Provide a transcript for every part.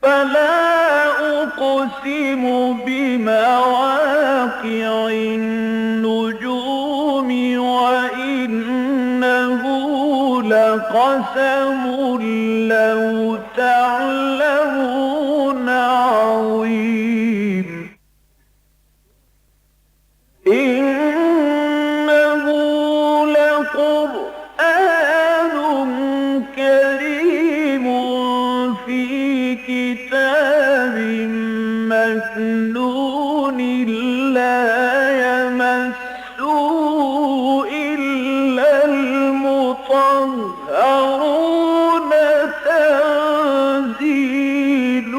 فلا أقسم بمواقع النجوم وإنه لقسم لو تعلمون عظيم إنه لقرآن كريم في كتاب مكنون لا يمسه إلا المطهرون تنزيل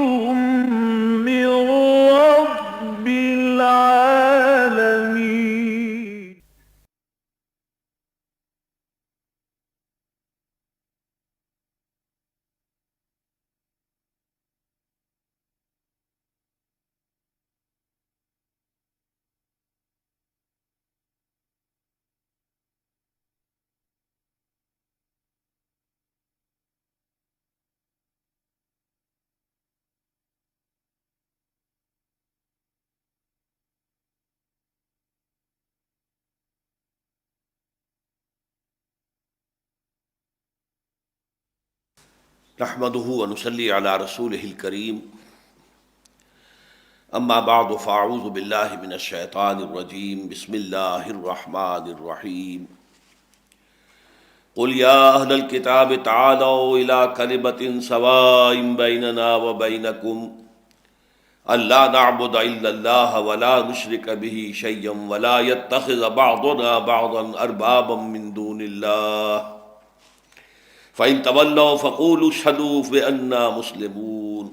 من رب العالمين. نحمده ونصلي على رسوله الكريم اما بعد فاعوذ بالله من الشیطان الرجیم بسم اللہ الرحمن الرحیم قل یا اہل الکتاب تعالوا الى کلمۃ سواء بیننا وبینکم الا نعبد الا اللہ ولا نشرک به شیئا ولا يتخذ بعضنا بعضا اربابا من دون اللہ فَإِن تَوَلَّوْا فَقُولُوا اشْهَدُوا بِأَنَّا مُسْلِمُونَ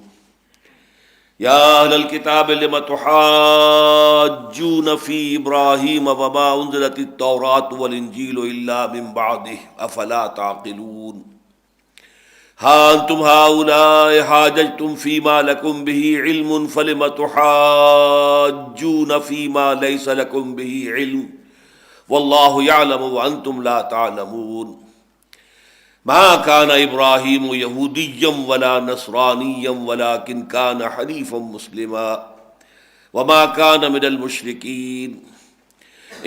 يَا أَهْلَ الْكِتَابِ لِمَ تُحَاجُّونَ فِي إِبْرَاهِيمَ وَمَا أُنزِلَتِ التَّوْرَاةُ وَالْإِنْجِيلُ إِلَّا مِن بَعْدِهِ أَفَلَا تَعْقِلُونَ هَا أَنْتُمْ هَؤُلَاءِ حَاجَجْتُمْ فِيمَا لَكُمْ بِهِ عِلْمٌ فَلِمَ تُحَاجُّونَ فِيمَا لَيْسَ لَكُمْ بِهِ عِلْمٌ وَاللَّهُ يَعْلَمُ وَأَنْتُمْ لَا تَعْلَمُونَ ما كان ابراہیم یہودیا ولا نصرانیا ولكن كان حنیفا مسلما وما كان من المشرکین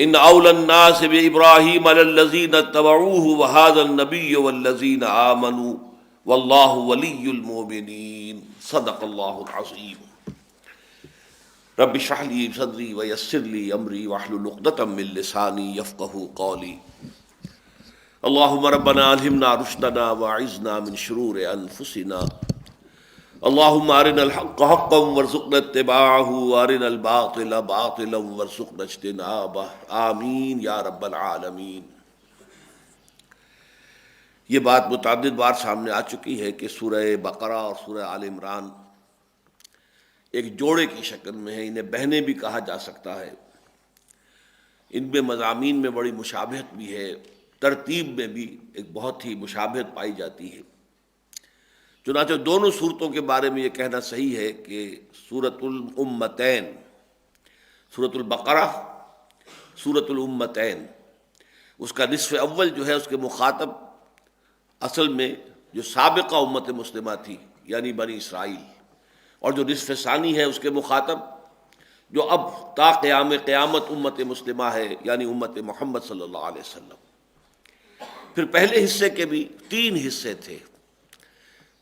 ان اولى الناس بابراہیم للذین اتبعوه وهذا النبی والذین آمنوا واللہ ولی المؤمنین صدق اللہ العظیم رب اشرح لي صدری ویسر لي امری واحلل عقدۃ من لسانی یفقهوا قولی اللہم ربنا الہمنا رشدنا واعذنا من شرور انفسنا اللہم ارنا الحق حقا وارزقنا اتباعہ وارنا الباطل باطلا وارزقنا اجتنابہ آمین یا رب العالمین۔ یہ بات متعدد بار سامنے آ چکی ہے کہ سورہ بقرہ اور سورہ آل عمران ایک جوڑے کی شکل میں ہے، انہیں بہنیں بھی کہا جا سکتا ہے۔ ان میں مضامین میں بڑی مشابہت بھی ہے، ترتیب میں بھی ایک بہت ہی مشابہت پائی جاتی ہے۔ چنانچہ دونوں صورتوں کے بارے میں یہ کہنا صحیح ہے کہ سورۃ الامتین، سورۃ البقرہ، سورۃ الامتین، اس کا نصف اول جو ہے اس کے مخاطب اصل میں جو سابقہ امت مسلمہ تھی یعنی بنی اسرائیل، اور جو نصف ثانی ہے اس کے مخاطب جو اب تا قیام قیامت امت مسلمہ ہے یعنی امت محمد صلی اللہ علیہ وسلم۔ پھر پہلے حصے کے بھی 3 حصے تھے،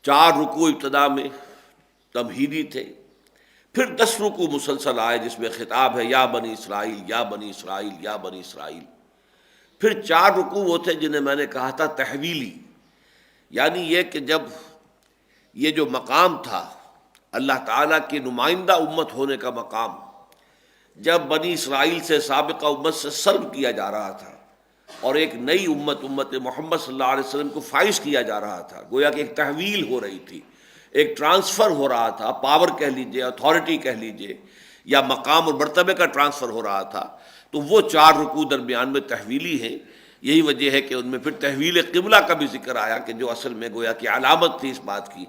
4 رکوع ابتدا میں تمہیدی تھے، پھر 10 رکوع مسلسل آئے جس میں خطاب ہے یا بنی اسرائیل یا بنی اسرائیل یا بنی اسرائیل۔ پھر 4 رکوع وہ تھے جنہیں میں نے کہا تھا تحویلی، یعنی یہ کہ جب یہ جو مقام تھا اللہ تعالیٰ کی نمائندہ امت ہونے کا مقام، جب بنی اسرائیل سے سابقہ امت سے سلب کیا جا رہا تھا اور ایک نئی امت محمد صلی اللہ علیہ وسلم کو فائز کیا جا رہا تھا، گویا کہ ایک تحویل ہو رہی تھی، ایک ٹرانسفر ہو رہا تھا، پاور کہہ لیجئے، اتھارٹی کہہ لیجئے، یا مقام اور مرتبے کا ٹرانسفر ہو رہا تھا، تو وہ 4 رکوع درمیان میں تحویلی ہیں۔ یہی وجہ ہے کہ ان میں پھر تحویل قبلہ کا بھی ذکر آیا کہ جو اصل میں گویا کہ علامت تھی اس بات کی،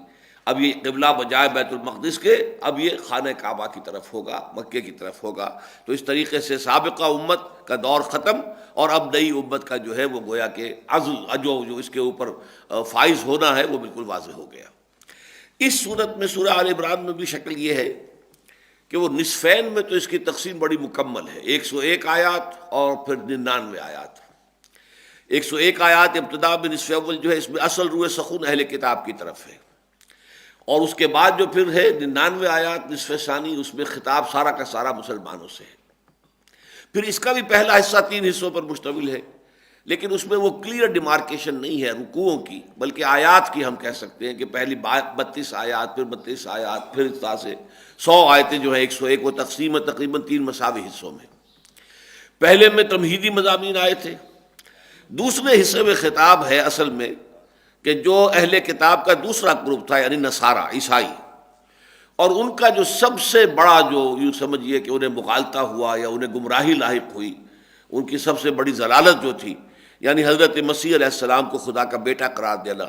اب یہ قبلہ بجائے بیت المقدس کے اب یہ خانہ کعبہ کی طرف ہوگا، مکے کی طرف ہوگا۔ تو اس طریقے سے سابقہ امت کا دور ختم اور اب نئی امت کا جو ہے وہ گویا کہ جو اس کے اوپر فائز ہونا ہے وہ بالکل واضح ہو گیا۔ اس صورت میں سورہ آل عمران میں بھی شکل یہ ہے کہ وہ نصفین میں تو اس کی تقسیم بڑی مکمل ہے، 101 آیات اور پھر 99 آیات۔ 101 آیات ابتدا میں نصف اول جو ہے اس میں اصل روح سخن اہل کتاب کی طرف ہے، اور اس کے بعد جو پھر ہے 99 آیات نصف ثانی، اس میں خطاب سارا کا سارا مسلمانوں سے ہے۔ پھر اس کا بھی پہلا حصہ 3 حصوں پر مشتمل ہے، لیکن اس میں وہ کلیئر ڈیمارکیشن نہیں ہے رکوعوں کی، بلکہ آیات کی ہم کہہ سکتے ہیں کہ پہلی 32 آیات، پھر 32 آیات، پھر اس طرح سے 100 آیتیں جو ہیں 101، وہ تقسیم ہے تقریباً 3 مساوی حصوں میں۔ پہلے میں تمہیدی مضامین آئے تھے، دوسرے حصے میں خطاب ہے اصل میں کہ جو اہل کتاب کا دوسرا گروپ تھا، یعنی نصارہ، عیسائی، اور ان کا جو سب سے بڑا جو یوں سمجھیے کہ انہیں مغالطہ ہوا یا انہیں گمراہی لاحق ہوئی، ان کی سب سے بڑی ضلالت جو تھی، یعنی حضرت مسیح علیہ السلام کو خدا کا بیٹا قرار دینا،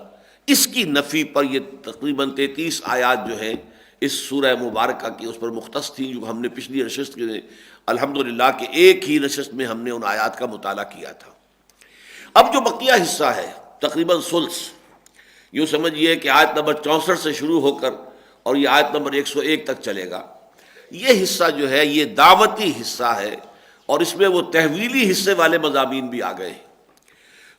اس کی نفی پر یہ تقریباً 33 آیات جو ہیں اس سورہ مبارکہ کی اس پر مختص تھیں، جو ہم نے پچھلی نشست میں الحمدللہ کہ ایک ہی نشست میں ہم نے ان آیات کا مطالعہ کیا تھا۔ اب جو بقیہ حصہ ہے تقریباً ثلث، یوں سمجھیے کہ آیت نمبر 64 سے شروع ہو کر اور یہ آیت نمبر 101 تک چلے گا، یہ حصہ جو ہے یہ دعوتی حصہ ہے، اور اس میں وہ تحویلی حصے والے مضامین بھی آ گئے۔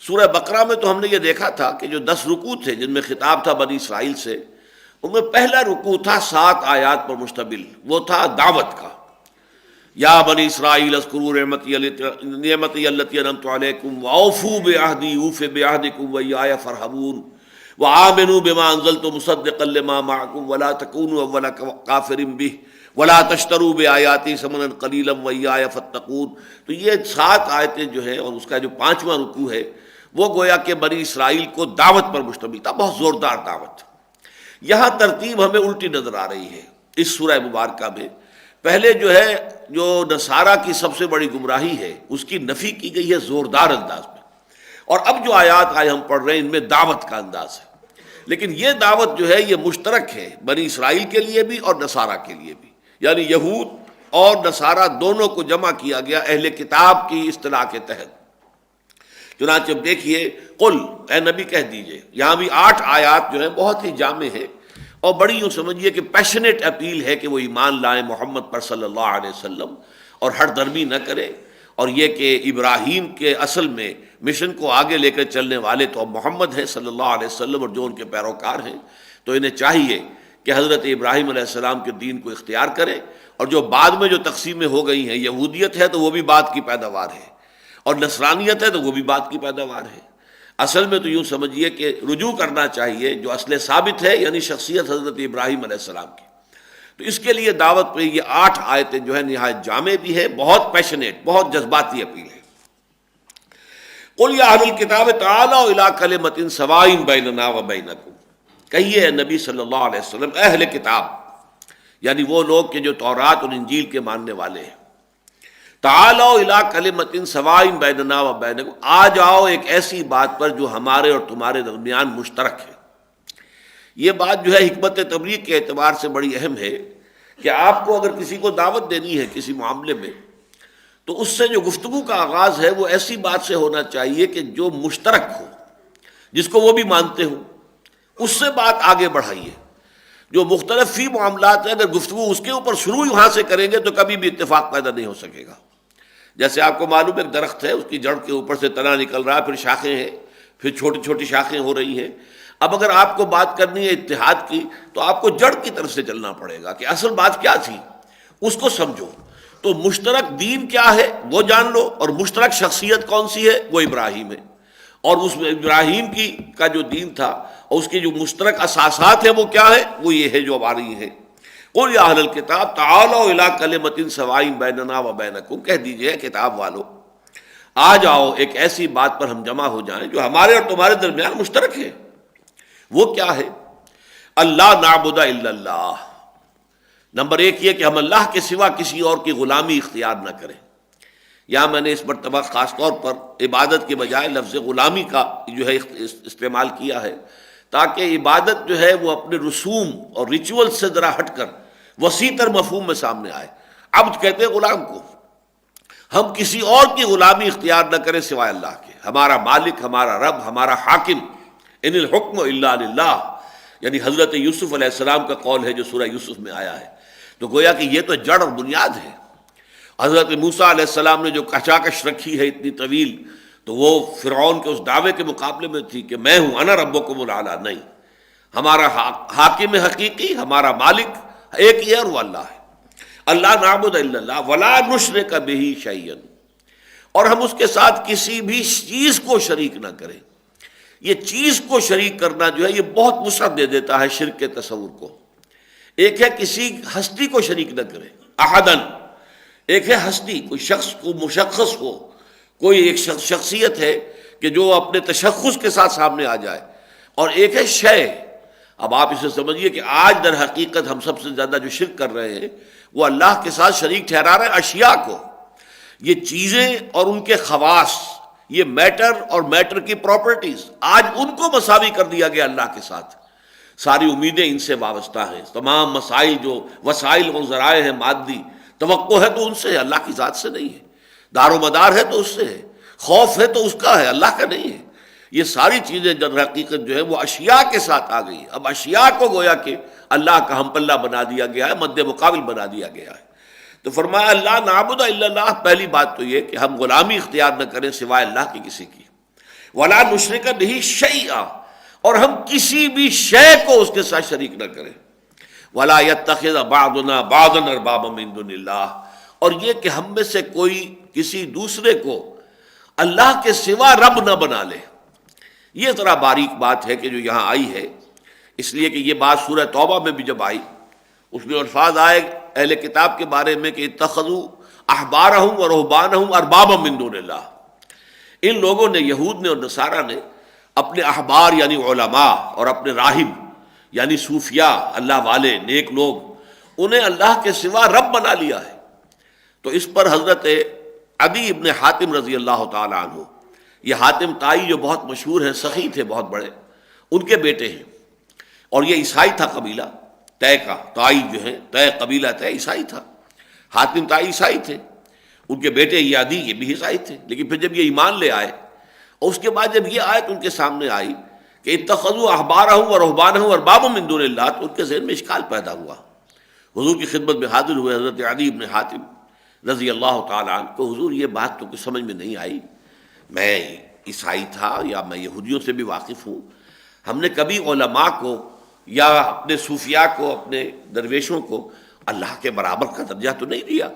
سورہ بقرہ میں تو ہم نے یہ دیکھا تھا کہ جو 10 رکوع تھے جن میں خطاب تھا بنی اسرائیل سے، ان میں پہلا رکوع تھا 7 آیات پر مشتمل، وہ تھا دعوت کا۔ یا بنی اسرائیل اذکروا نعمتی التی انعمت علیکم واوفوا بعہدی اوف بعہدکم وایای فارہبون وآمنوا بما انزلت مصدقا لما معکم ولا تکونوا اول کافر بہ ولا تشتروا بآیاتی ثمنا قلیلا وایای فاتقون۔ تو یہ 7 آیتیں جو ہیں، اور اس کا جو 5واں رکوع ہے وہ گویا کہ بنی اسرائیل کو دعوت پر مشتمل تھا، بہت زوردار دعوت۔ یہاں ترتیب ہمیں الٹی نظر آ رہی ہے اس سورہ مبارکہ میں۔ پہلے جو ہے جو نصارہ کی سب سے بڑی گمراہی ہے اس کی نفی کی گئی ہے زوردار انداز میں، اور اب جو آیات آئے ہم پڑھ رہے ہیں ان میں دعوت کا انداز ہے، لیکن یہ دعوت جو ہے یہ مشترک ہے بنی اسرائیل کے لیے بھی اور نصارہ کے لیے بھی، یعنی یہود اور نصارہ دونوں کو جمع کیا گیا اہل کتاب کی اصطلاح کے تحت۔ چنانچہ اب دیکھیے، قل، اے نبی کہہ دیجئے، یہاں بھی 8 آیات جو ہیں بہت ہی جامع ہیں اور بڑی یوں سمجھیے کہ پیشنیٹ اپیل ہے کہ وہ ایمان لائیں محمد پر صلی اللہ علیہ وسلم اور ہر درمی نہ کرے، اور یہ کہ ابراہیم کے اصل میں مشن کو آگے لے کر چلنے والے تو اب محمد ہیں صلی اللہ علیہ وسلم، اور جو ان کے پیروکار ہیں تو انہیں چاہیے کہ حضرت ابراہیم علیہ السلام کے دین کو اختیار کریں، اور جو بعد میں جو تقسیمیں ہو گئی ہیں، یہودیت ہے تو وہ بھی بات کی پیداوار ہے، اور نصرانیت ہے تو وہ بھی بات کی پیداوار ہے۔ اصل میں تو یوں سمجھیے کہ رجوع کرنا چاہیے جو اصل ثابت ہے، یعنی شخصیت حضرت ابراہیم علیہ السلام کی۔ تو اس کے لیے دعوت پہ یہ 8 آیتیں جو ہے نہایت جامع بھی ہے، بہت پیشنیٹ، بہت جذباتی اپیل ہے۔ قل یا اہل الکتاب تعالوا الی کلمۃ سواء بیننا وبینکم، کہیے اے نبی صلی اللہ علیہ وسلم، اہل کتاب یعنی وہ لوگ کہ جو تورات اور انجیل کے ماننے والے ہیں، تعالوا الی کلمۃ سواء بیننا وبینکم، آ جاؤ ایک ایسی بات پر جو ہمارے اور تمہارے درمیان مشترک ہے۔ یہ بات جو ہے حکمت تبلیغ کے اعتبار سے بڑی اہم ہے کہ آپ کو اگر کسی کو دعوت دینی ہے کسی معاملے میں، تو اس سے جو گفتگو کا آغاز ہے وہ ایسی بات سے ہونا چاہیے کہ جو مشترک ہو، جس کو وہ بھی مانتے ہوں، اس سے بات آگے بڑھائیے۔ جو مختلف فی معاملات ہیں، اگر گفتگو اس کے اوپر شروع وہاں سے کریں گے تو کبھی بھی اتفاق پیدا نہیں ہو سکے گا۔ جیسے آپ کو معلوم ہے ایک درخت ہے، اس کی جڑ کے اوپر سے تنا نکل رہا ہے، پھر شاخیں ہیں، پھر چھوٹی چھوٹی شاخیں ہو رہی ہیں۔ اب اگر آپ کو بات کرنی ہے اتحاد کی تو آپ کو جڑ کی طرف سے چلنا پڑے گا کہ اصل بات کیا تھی، اس کو سمجھو۔ تو مشترک دین کیا ہے وہ جان لو، اور مشترک شخصیت کون سی ہے، وہ ابراہیم ہے، اور اس میں ابراہیم کی کا جو دین تھا اور اس کے جو مشترک اساسات ہیں وہ کیا ہے، وہ یہ ہے جو اب آ رہی ہیں۔ قل یا اہل الکتاب تعالوا الی کلمۃ سواء بیننا وبینکم، کہہ دیجئے کتاب والو، آ جاؤ ایک ایسی بات پر ہم جمع ہو جائیں جو ہمارے اور تمہارے درمیان مشترک ہے۔ وہ کیا ہے؟ اللہ نعبد الا اللہ، نمبر 1 یہ کہ ہم اللہ کے سوا کسی اور کی غلامی اختیار نہ کریں۔ یہاں میں نے اس مرتبہ خاص طور پر عبادت کے بجائے لفظ غلامی کا جو ہے استعمال کیا ہے، تاکہ عبادت جو ہے وہ اپنے رسوم اور ریچول سے ذرا ہٹ کر وسیع تر مفہوم میں سامنے آئے۔ عبد کہتے ہیں غلام کو، ہم کسی اور کی غلامی اختیار نہ کریں سوائے اللہ کے۔ ہمارا مالک، ہمارا رب، ہمارا حاکم، ان الحکم الا للہ، یعنی حضرت یوسف علیہ السلام کا قول ہے جو سورہ یوسف میں آیا ہے. تو گویا کہ یہ تو جڑ اور بنیاد ہے. حضرت موسیٰ علیہ السلام نے جو کشاکش رکھی ہے اتنی طویل، تو وہ فرعون کے اس دعوے کے مقابلے میں تھی کہ میں ہوں انا ربکم الاعلی. نہیں، ہمارا حاکم حقیقی، ہمارا مالک ایک ہی ہے اور وہ اللہ ہے. اللہ نعبد الا اللہ ولا نشرک بہ شیئا، اور ہم اس کے ساتھ کسی بھی چیز کو شریک نہ کریں. یہ چیز کو شریک کرنا جو ہے یہ بہت وسعت دے دیتا ہے شرک کے تصور کو. ایک ہے کسی ہستی کو شریک نہ کرے، احدن. ایک ہے ہستی، کوئی شخص کو مشخص ہو، کوئی ایک شخصیت ہے کہ جو اپنے تشخص کے ساتھ سامنے آ جائے. اور ایک ہے شے. اب آپ اسے سمجھیے کہ آج در حقیقت ہم سب سے زیادہ جو شرک کر رہے ہیں وہ اللہ کے ساتھ شریک ٹھہرا رہے ہیں اشیاء کو. یہ چیزیں اور ان کے خواص، یہ میٹر اور میٹر کی پراپرٹیز، آج ان کو مساوی کر دیا گیا اللہ کے ساتھ. ساری امیدیں ان سے وابستہ ہیں. تمام مسائل جو وسائل و ذرائع ہیں مادی، توقع ہے تو ان سے ہے، اللہ کی ذات سے نہیں ہے. دار و مدار ہے تو اس سے ہے، خوف ہے تو اس کا ہے، اللہ کا نہیں ہے. یہ ساری چیزیں در حقیقت جو ہے وہ اشیاء کے ساتھ آ گئی. اب اشیاء کو گویا کہ اللہ کا ہم پلہ بنا دیا گیا ہے، مد مقابل بنا دیا گیا ہے. تو فرمایا اللہ نعبد الا اللہ. پہلی بات تو یہ کہ ہم غلامی اختیار نہ کریں سوائے اللہ کی کسی کی. ولا نشرک بہ شیئا، اور ہم کسی بھی شے کو اس کے ساتھ شریک نہ کریں. ولا یتخذ بعضنا بعضا اربابا من دون اللہ، اور یہ کہ ہم میں سے کوئی کسی دوسرے کو اللہ کے سوا رب نہ بنا لے. یہ ذرا باریک بات ہے کہ جو یہاں آئی ہے، اس لیے کہ یہ بات سورہ توبہ میں بھی جب آئی اس میں الفاظ آئے اہل کتاب کے بارے میں کہ اتخذوا احبارہم ورہبانہم اربابا من دون اللہ. ان لوگوں نے، یہود نے اور نصارہ نے، اپنے احبار یعنی علماء اور اپنے راہب یعنی صوفیاء، اللہ والے نیک لوگ، انہیں اللہ کے سوا رب بنا لیا ہے. تو اس پر حضرت عدی ابن حاتم رضی اللہ تعالی عنہ، یہ حاتم تائی جو بہت مشہور ہیں، سخی تھے بہت بڑے، ان کے بیٹے ہیں. اور یہ عیسائی تھا قبیلہ طے کا. تائی جو ہے طے قبیلہ طے عیسائی تھا. حاتم تائی عیسائی تھے، ان کے بیٹے یہ عدی یہ بھی عیسائی تھے. لیکن پھر جب یہ ایمان لے آئے اور اس کے بعد جب یہ آیت ان کے سامنے آئی کہ اتخذوا احبارہم ورہبانہم اربابا من دون اللہ، تو ان کے ذہن میں اشکال پیدا ہوا. حضور کی خدمت میں حاضر ہوئے حضرت عدی ابن حاتم رضی اللہ تعالیٰ عنہ کو. حضور یہ بات تو کچھ سمجھ میں نہیں آئی، میں عیسائی تھا یا میں یہودیوں سے بھی واقف ہوں، ہم نے کبھی علماء کو یا اپنے صوفیاء کو، اپنے درویشوں کو اللہ کے برابر کا درجہ تو نہیں دیا،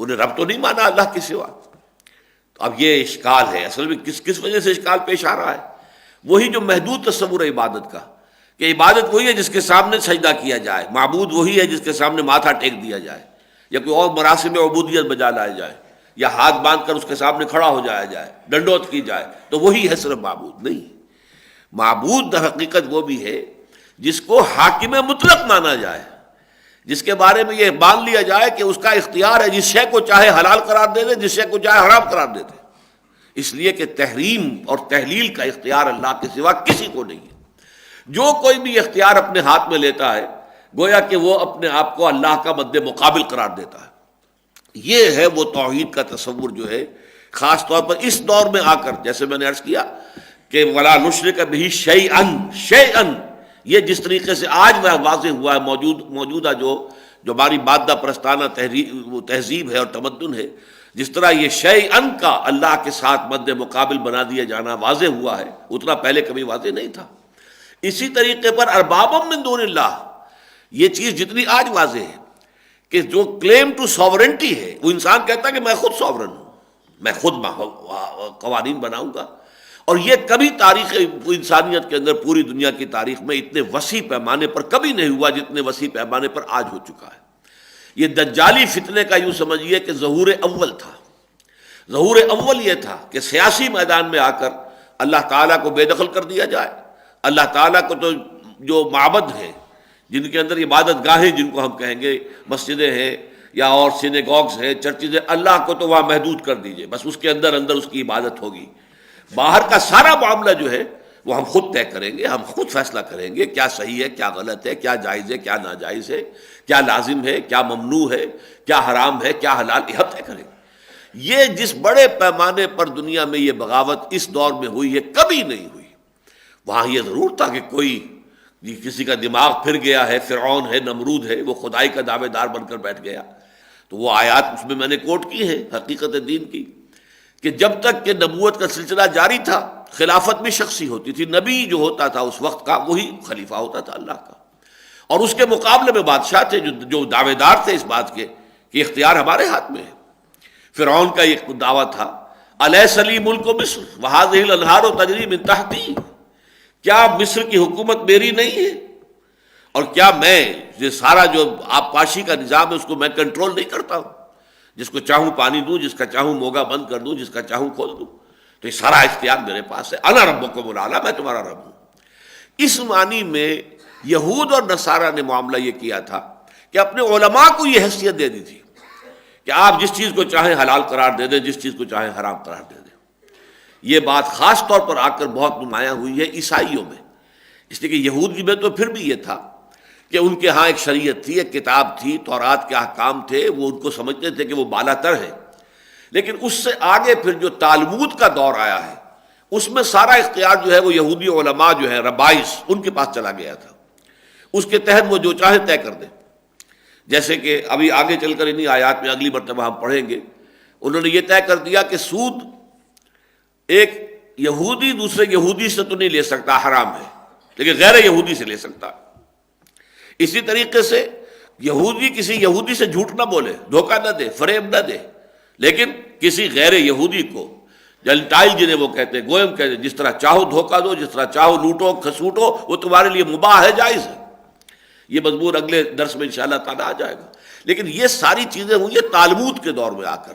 انہیں رب تو نہیں مانا اللہ کے سوا. تو اب یہ اشکال ہے. اصل میں کس وجہ سے اشکال پیش آ رہا ہے؟ وہی جو محدود تصور ہے عبادت کا، کہ عبادت وہی ہے جس کے سامنے سجدہ کیا جائے، معبود وہی ہے جس کے سامنے ماتھا ٹیک دیا جائے، یا کوئی اور مراسم عبودیت بجا لایا جائے، یا ہاتھ باندھ کر اس کے سامنے کھڑا ہو جایا جائے، ڈنڈوت کی جائے، تو وہی ہے صرف معبود. نہیں، معبود در حقیقت وہ بھی ہے جس کو حاکم مطلق مانا جائے، جس کے بارے میں یہ مان لیا جائے کہ اس کا اختیار ہے، جس شے کو چاہے حلال قرار دے دے، جس شے کو چاہے حرام قرار دے دے. اس لیے کہ تحریم اور تحلیل کا اختیار اللہ کے سوا کسی کو نہیں ہے. جو کوئی بھی اختیار اپنے ہاتھ میں لیتا ہے گویا کہ وہ اپنے آپ کو اللہ کا مد مقابل قرار دیتا ہے. یہ ہے وہ توحید کا تصور جو ہے خاص طور پر اس دور میں آ کر، جیسے میں نے عرض کیا کہ ولا نشرک بہ شیئا، شیئا یہ جس طریقے سے آج وہ واضح ہوا ہے، موجودہ جو ہماری مادہ پرستانہ تہذیب ہے اور تمدن ہے، جس طرح یہ شیئا کا اللہ کے ساتھ مد مقابل بنا دیا جانا واضح ہوا ہے، اتنا پہلے کبھی واضح نہیں تھا. اسی طریقے پر اربابا من دون اللہ، یہ چیز جتنی آج واضح ہے کہ جو کلیم ٹو ساورنٹی ہے، وہ انسان کہتا ہے کہ میں خود ساورن ہوں، میں خود قوانین بناؤں گا. اور یہ کبھی تاریخ انسانیت کے اندر، پوری دنیا کی تاریخ میں اتنے وسیع پیمانے پر کبھی نہیں ہوا جتنے وسیع پیمانے پر آج ہو چکا ہے. یہ دجالی فتنے کا یوں سمجھیے کہ ظہور اول تھا. ظہور اول یہ تھا کہ سیاسی میدان میں آ کر اللہ تعالیٰ کو بے دخل کر دیا جائے. اللہ تعالیٰ کو تو جو معبد ہیں، جن کے اندر عبادت گاہیں جن کو ہم کہیں گے، مسجدیں ہیں یا اور سینیگوگز ہیں، چرچز ہیں، اللہ کو تو وہاں محدود کر دیجئے، بس اس کے اندر اس کی عبادت ہوگی. باہر کا سارا معاملہ جو ہے وہ ہم خود طے کریں گے، ہم خود فیصلہ کریں گے کیا صحیح ہے، کیا غلط ہے، کیا جائز ہے، کیا ناجائز ہے، کیا لازم ہے، کیا ممنوع ہے، کیا حرام ہے، کیا حلال، یہ طے کریں گے. یہ جس بڑے پیمانے پر دنیا میں یہ بغاوت اس دور میں ہوئی ہے کبھی نہیں ہوئی. وہاں یہ ضرور تھا کہ کوئی یہ کسی کا دماغ پھر گیا ہے، فرعون ہے، نمرود ہے، وہ خدائی کا دعوے دار بن کر بیٹھ گیا. تو وہ آیات اس میں میں نے کوٹ کی ہیں حقیقت دین کی، کہ جب تک کہ نبوت کا سلسلہ جاری تھا خلافت بھی شخصی ہوتی تھی. نبی جو ہوتا تھا اس وقت کا وہی خلیفہ ہوتا تھا اللہ کا، اور اس کے مقابلے میں بادشاہ تھے جو دعوے دار تھے اس بات کے کہ اختیار ہمارے ہاتھ میں ہے. فرعون کا ایک دعویٰ تھا الیس لی ملک مصر وہذہ الانہار تجری من تحتی، کیا مصر کی حکومت میری نہیں ہے، اور کیا میں یہ سارا جو آبپاشی کا نظام ہے اس کو میں کنٹرول نہیں کرتا ہوں، جس کو چاہوں پانی دوں، جس کا چاہوں موگا بند کر دوں، جس کا چاہوں کھول دوں، تو یہ سارا اختیار میرے پاس ہے. انا ربکم الاعلی، میں تمہارا رب ہوں. اس معنی میں یہود اور نصارہ نے معاملہ یہ کیا تھا کہ اپنے علماء کو یہ حیثیت دے دی تھی کہ آپ جس چیز کو چاہیں حلال قرار دے دیں، جس چیز کو چاہیں حرام قرار دے دیں. یہ بات خاص طور پر آ کر بہت نمایاں ہوئی ہے عیسائیوں میں، اس لیے کہ یہودی میں تو پھر بھی یہ تھا کہ ان کے ہاں ایک شریعت تھی، ایک کتاب تھی، تورات کے احکام تھے، وہ ان کو سمجھتے تھے کہ وہ بالا تر ہے. لیکن اس سے آگے پھر جو تالمود کا دور آیا ہے اس میں سارا اختیار جو ہے وہ یہودی علماء جو ہے ربائس ان کے پاس چلا گیا تھا. اس کے تحت وہ جو چاہے طے کر دیں. جیسے کہ ابھی آگے چل کر انہی آیات میں اگلی مرتبہ ہم پڑھیں گے، انہوں نے یہ طے کر دیا کہ سود ایک یہودی دوسرے یہودی سے تو نہیں لے سکتا، حرام ہے، لیکن غیر یہودی سے لے سکتا. اسی طریقے سے یہودی کسی یہودی سے جھوٹ نہ بولے، دھوکہ نہ دے، فریب نہ دے، لیکن کسی غیر یہودی کو جنٹائل جنہیں وہ کہتے ہیں، گوئم کہتے ہیں، جس طرح چاہو دھوکہ دو، جس طرح چاہو لوٹو کھسوٹو، وہ تمہارے لیے مباح ہے، جائز ہے. یہ مضمون اگلے درس میں انشاءاللہ تعالیٰ آ جائے گا. لیکن یہ ساری چیزیں ہوئی ہیں تالمود کے دور میں آ کر.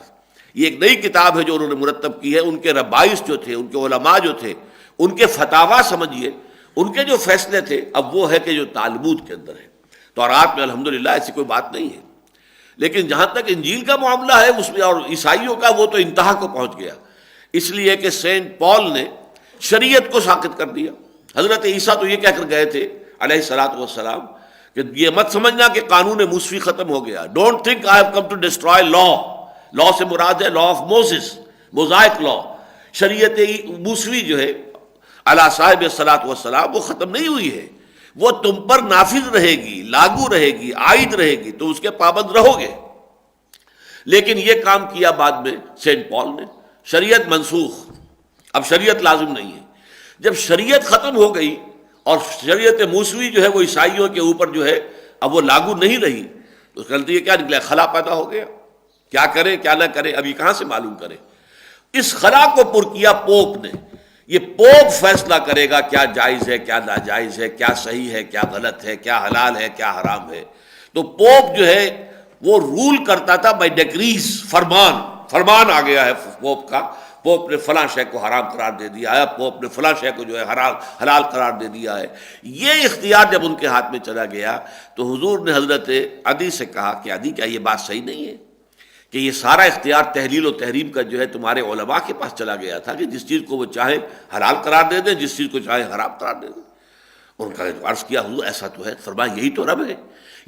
یہ ایک نئی کتاب ہے جو انہوں نے مرتب کی ہے. ان کے ربائس جو تھے، ان کے علماء جو تھے، ان کے فتاوا سمجھیے، ان کے جو فیصلے تھے، اب وہ ہے کہ جو تالمود کے اندر ہے. تورات میں الحمدللہ ایسی کوئی بات نہیں ہے. لیکن جہاں تک انجیل کا معاملہ ہے اس میں اور عیسائیوں کا، وہ تو انتہا کو پہنچ گیا، اس لیے کہ سینٹ پال نے شریعت کو ساقط کر دیا. حضرت عیسیٰ تو یہ کہہ کر گئے تھے علیہ الصلوۃ والسلام کہ یہ مت سمجھنا کہ قانون موسوی ختم ہو گیا. Don't think I have come to destroy law. Law سے مراد ہے لا آف موسیس، موزائک لا. شریعت موسوی جو ہے علی صاحب الصلوۃ والسلام وہ ختم نہیں ہوئی ہے، وہ تم پر نافذ رہے گی، لاگو رہے گی، عائد رہے گی، تم اس کے پابند رہو گے. لیکن یہ کام کیا بعد میں سینٹ پال نے، شریعت منسوخ، اب شریعت لازم نہیں ہے. جب شریعت ختم ہو گئی اور شریعت موسوی جو ہے وہ عیسائیوں کے اوپر جو ہے اب وہ لاگو نہیں رہی، تو اس کا نتیجہ کیا نکلا؟ خلا پیدا ہو گیا. کیا کرے کیا نہ کرے ابھی کہاں سے معلوم کرے. اس خلا کو پر کیا پوپ نے. یہ پوپ فیصلہ کرے گا کیا جائز ہے، کیا ناجائز ہے، کیا صحیح ہے، کیا غلط ہے، کیا حلال ہے، کیا حرام ہے. تو پوپ جو ہے وہ رول کرتا تھا بائی ڈیکریز، فرمان آ گیا ہے پوپ کا. پوپ نے فلاں شے کو حرام قرار دے دیا ہے، پوپ نے فلاں شے کو جو ہے حلال قرار دے دیا ہے. یہ اختیار جب ان کے ہاتھ میں چلا گیا تو حضور نے حضرت عدی سے کہا کہ عدی کیا یہ بات صحیح نہیں ہے کہ یہ سارا اختیار تحلیل و تحریم کا جو ہے تمہارے علماء کے پاس چلا گیا تھا کہ جس چیز کو وہ چاہے حلال قرار دے دیں، جس چیز کو چاہے حرام قرار دے دیں. ان کا عرض کیا حضور ایسا تو ہے. فرمایا یہی تو رب ہے،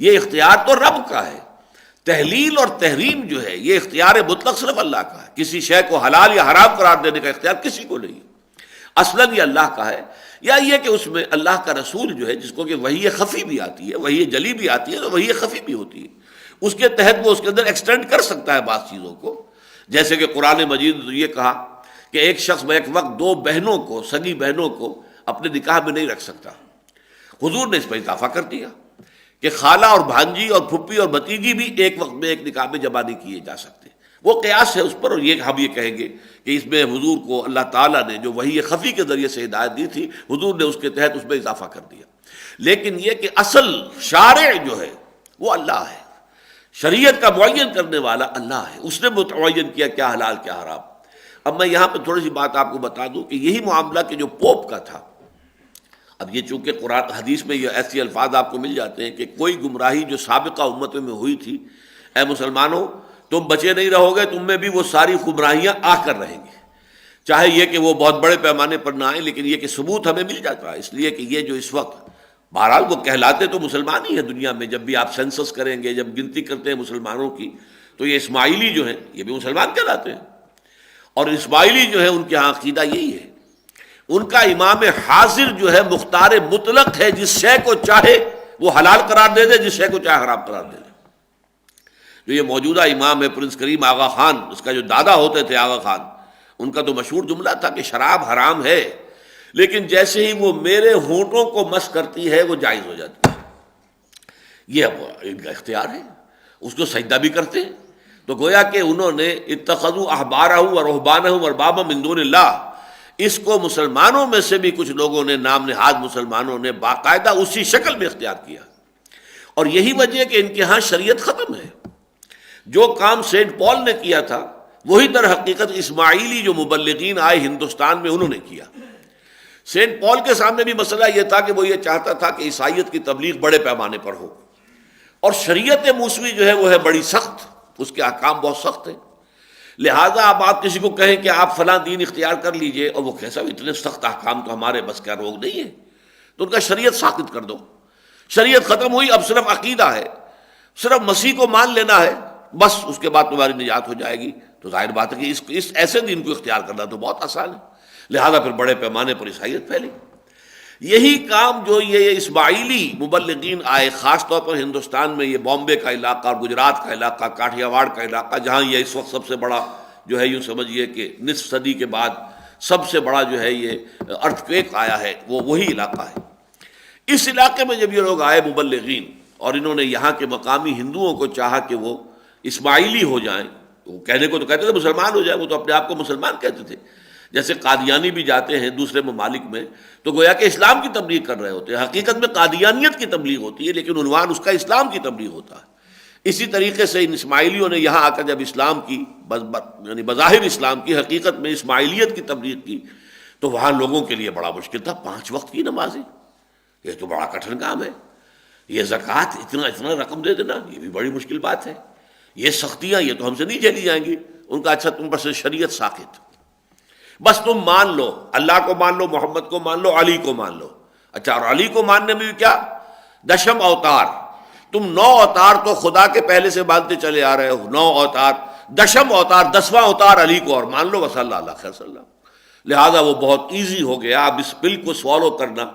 یہ اختیار تو رب کا ہے. تحلیل اور تحریم جو ہے یہ اختیار مطلق صرف اللہ کا ہے. کسی شے کو حلال یا حرام قرار دینے کا اختیار کسی کو نہیں. اصلاً یہ اللہ کا ہے، یا یہ کہ اس میں اللہ کا رسول جو ہے جس کو کہ وحی خفی بھی آتی ہے، وحی جلی بھی آتی ہے، تو وحی خفی بھی ہوتی ہے، اس کے تحت وہ اس کے اندر ایکسٹینڈ کر سکتا ہے بعض چیزوں کو. جیسے کہ قرآن مجید نے یہ کہا کہ ایک شخص ایک وقت دو بہنوں کو، سگی بہنوں کو اپنے نکاح میں نہیں رکھ سکتا. حضور نے اس پر اضافہ کر دیا کہ خالہ اور بھانجی اور پھپھی اور بھتیجی بھی ایک وقت میں ایک نکاح میں جمع نہیں کیے جا سکتے. وہ قیاس ہے اس پر، اور یہ ہم یہ کہیں گے کہ اس میں حضور کو اللہ تعالیٰ نے جو وحی خفی کے ذریعے سے ہدایت دی تھی، حضور نے اس کے تحت اس میں اضافہ کر دیا. لیکن یہ کہ اصل شارع جو ہے وہ اللہ ہے، شریعت کا معین کرنے والا اللہ ہے، اس نے متعین کیا کیا حلال کیا حرام. اب میں یہاں پہ تھوڑی سی بات آپ کو بتا دوں کہ یہی معاملہ کہ جو پوپ کا تھا، اب یہ چونکہ قرآن حدیث میں یہ ایسی الفاظ آپ کو مل جاتے ہیں کہ کوئی گمراہی جو سابقہ امتوں میں ہوئی تھی، اے مسلمانوں تم بچے نہیں رہو گے، تم میں بھی وہ ساری گمراہیاں آ کر رہیں گی. چاہے یہ کہ وہ بہت بڑے پیمانے پر نہ آئیں، لیکن یہ کہ ثبوت ہمیں مل جاتا ہے. اس لیے کہ یہ جو اس وقت بہرحال وہ کہلاتے تو مسلمان ہی ہیں دنیا میں. جب بھی آپ سینسس کریں گے، جب گنتی کرتے ہیں مسلمانوں کی، تو یہ اسماعیلی جو ہیں یہ بھی مسلمان کہلاتے ہیں. اور اسماعیلی جو ہے ان کے ہاں عقیدہ یہی ہے. ان کا امام حاضر جو ہے مختار مطلق ہے، جس شے کو چاہے وہ حلال قرار دے دے، جس شے کو چاہے حرام قرار دے دے۔ جو یہ موجودہ امام ہے پرنس کریم آغا خان، اس کا جو دادا ہوتے تھے آغا خان، ان کا تو مشہور جملہ تھا کہ شراب حرام ہے، لیکن جیسے ہی وہ میرے ہونٹوں کو مس کرتی ہے وہ جائز ہو جاتی ہے۔ یہ اب ان کا اختیار ہے، اس کو سجدہ بھی کرتے ہیں۔ تو گویا کہ انہوں نے اتخذوا احبارهم ورهبانهم اربابا من دون اللہ، اس کو مسلمانوں میں سے بھی کچھ لوگوں نے، نام نہاد مسلمانوں نے باقاعدہ اسی شکل میں اختیار کیا، اور یہی وجہ ہے کہ ان کے ہاں شریعت ختم ہے۔ جو کام سینٹ پال نے کیا تھا وہی در حقیقت اسماعیلی جو مبلغین آئے ہندوستان میں انہوں نے کیا۔ سینٹ پال کے سامنے بھی مسئلہ یہ تھا کہ وہ یہ چاہتا تھا کہ عیسائیت کی تبلیغ بڑے پیمانے پر ہو، اور شریعت موسوی جو ہے وہ ہے بڑی سخت، اس کے احکام بہت سخت ہیں، لہٰذا آپ کسی کو کہیں کہ آپ فلاں دین اختیار کر لیجئے، اور وہ کیسا اتنے سخت احکام تو ہمارے بس کا روگ نہیں ہے، تو ان کا شریعت ساقط کر دو۔ شریعت ختم ہوئی، اب صرف عقیدہ ہے، صرف مسیح کو مان لینا ہے، بس اس کے بعد تمہاری نجات ہو جائے گی۔ تو ظاہر بات ہے کہ اس ایسے دین کو اختیار کرنا تو بہت آسان ہے، لہذا پھر بڑے پیمانے پر عیسائیت پھیلی۔ یہی کام جو یہ اسماعیلی مبلغین آئے، خاص طور پر ہندوستان میں یہ بامبے کا علاقہ اور گجرات کا علاقہ، کاٹھیا واڑ کا علاقہ، جہاں یہ اس وقت سب سے بڑا جو ہے، یوں سمجھیے کہ نصف صدی کے بعد سب سے بڑا جو ہے یہ ارتھ کویک آیا ہے، وہ وہی علاقہ ہے۔ اس علاقے میں جب یہ لوگ آئے مبلغین، اور انہوں نے یہاں کے مقامی ہندوؤں کو چاہا کہ وہ اسماعیلی ہو جائیں، وہ کہنے کو تو کہتے تھے مسلمان ہو جائیں، وہ تو اپنے آپ کو مسلمان کہتے تھے، جیسے قادیانی بھی جاتے ہیں دوسرے ممالک میں تو گویا کہ اسلام کی تبلیغ کر رہے ہوتے ہیں، حقیقت میں قادیانیت کی تبلیغ ہوتی ہے، لیکن عنوان اس کا اسلام کی تبلیغ ہوتا ہے۔ اسی طریقے سے ان اسماعیلیوں نے یہاں آ کر جب اسلام کی یعنی بظاہر اسلام کی، حقیقت میں اسماعیلیت کی تبلیغ کی، تو وہاں لوگوں کے لیے بڑا مشکل تھا۔ 5 وقت کی نمازیں، یہ تو بڑا کٹھن کام ہے، یہ زکوٰۃ اتنا رقم دے دینا، یہ بھی بڑی مشکل بات ہے، یہ سختیاں یہ تو ہم سے نہیں جھیلی جائیں گی۔ ان کا اچھا تم پر سے شریعت ساقط، بس تم مان لو، اللہ کو مان لو، محمد کو مان لو، علی کو مان لو۔ اچھا، اور علی کو ماننے میں بھی کیا؟ 10 اوتار، تم 9 اوتار تو خدا کے پہلے سے مانتے چلے آ رہے ہو، 9 اوتار، 10 اوتار، 10واں اوتار علی کو اور مان لو، وصلی اللہ خیر صلی اللہ۔ لہذا وہ بہت ایزی ہو گیا، اب اس پل کو سوالو کرنا،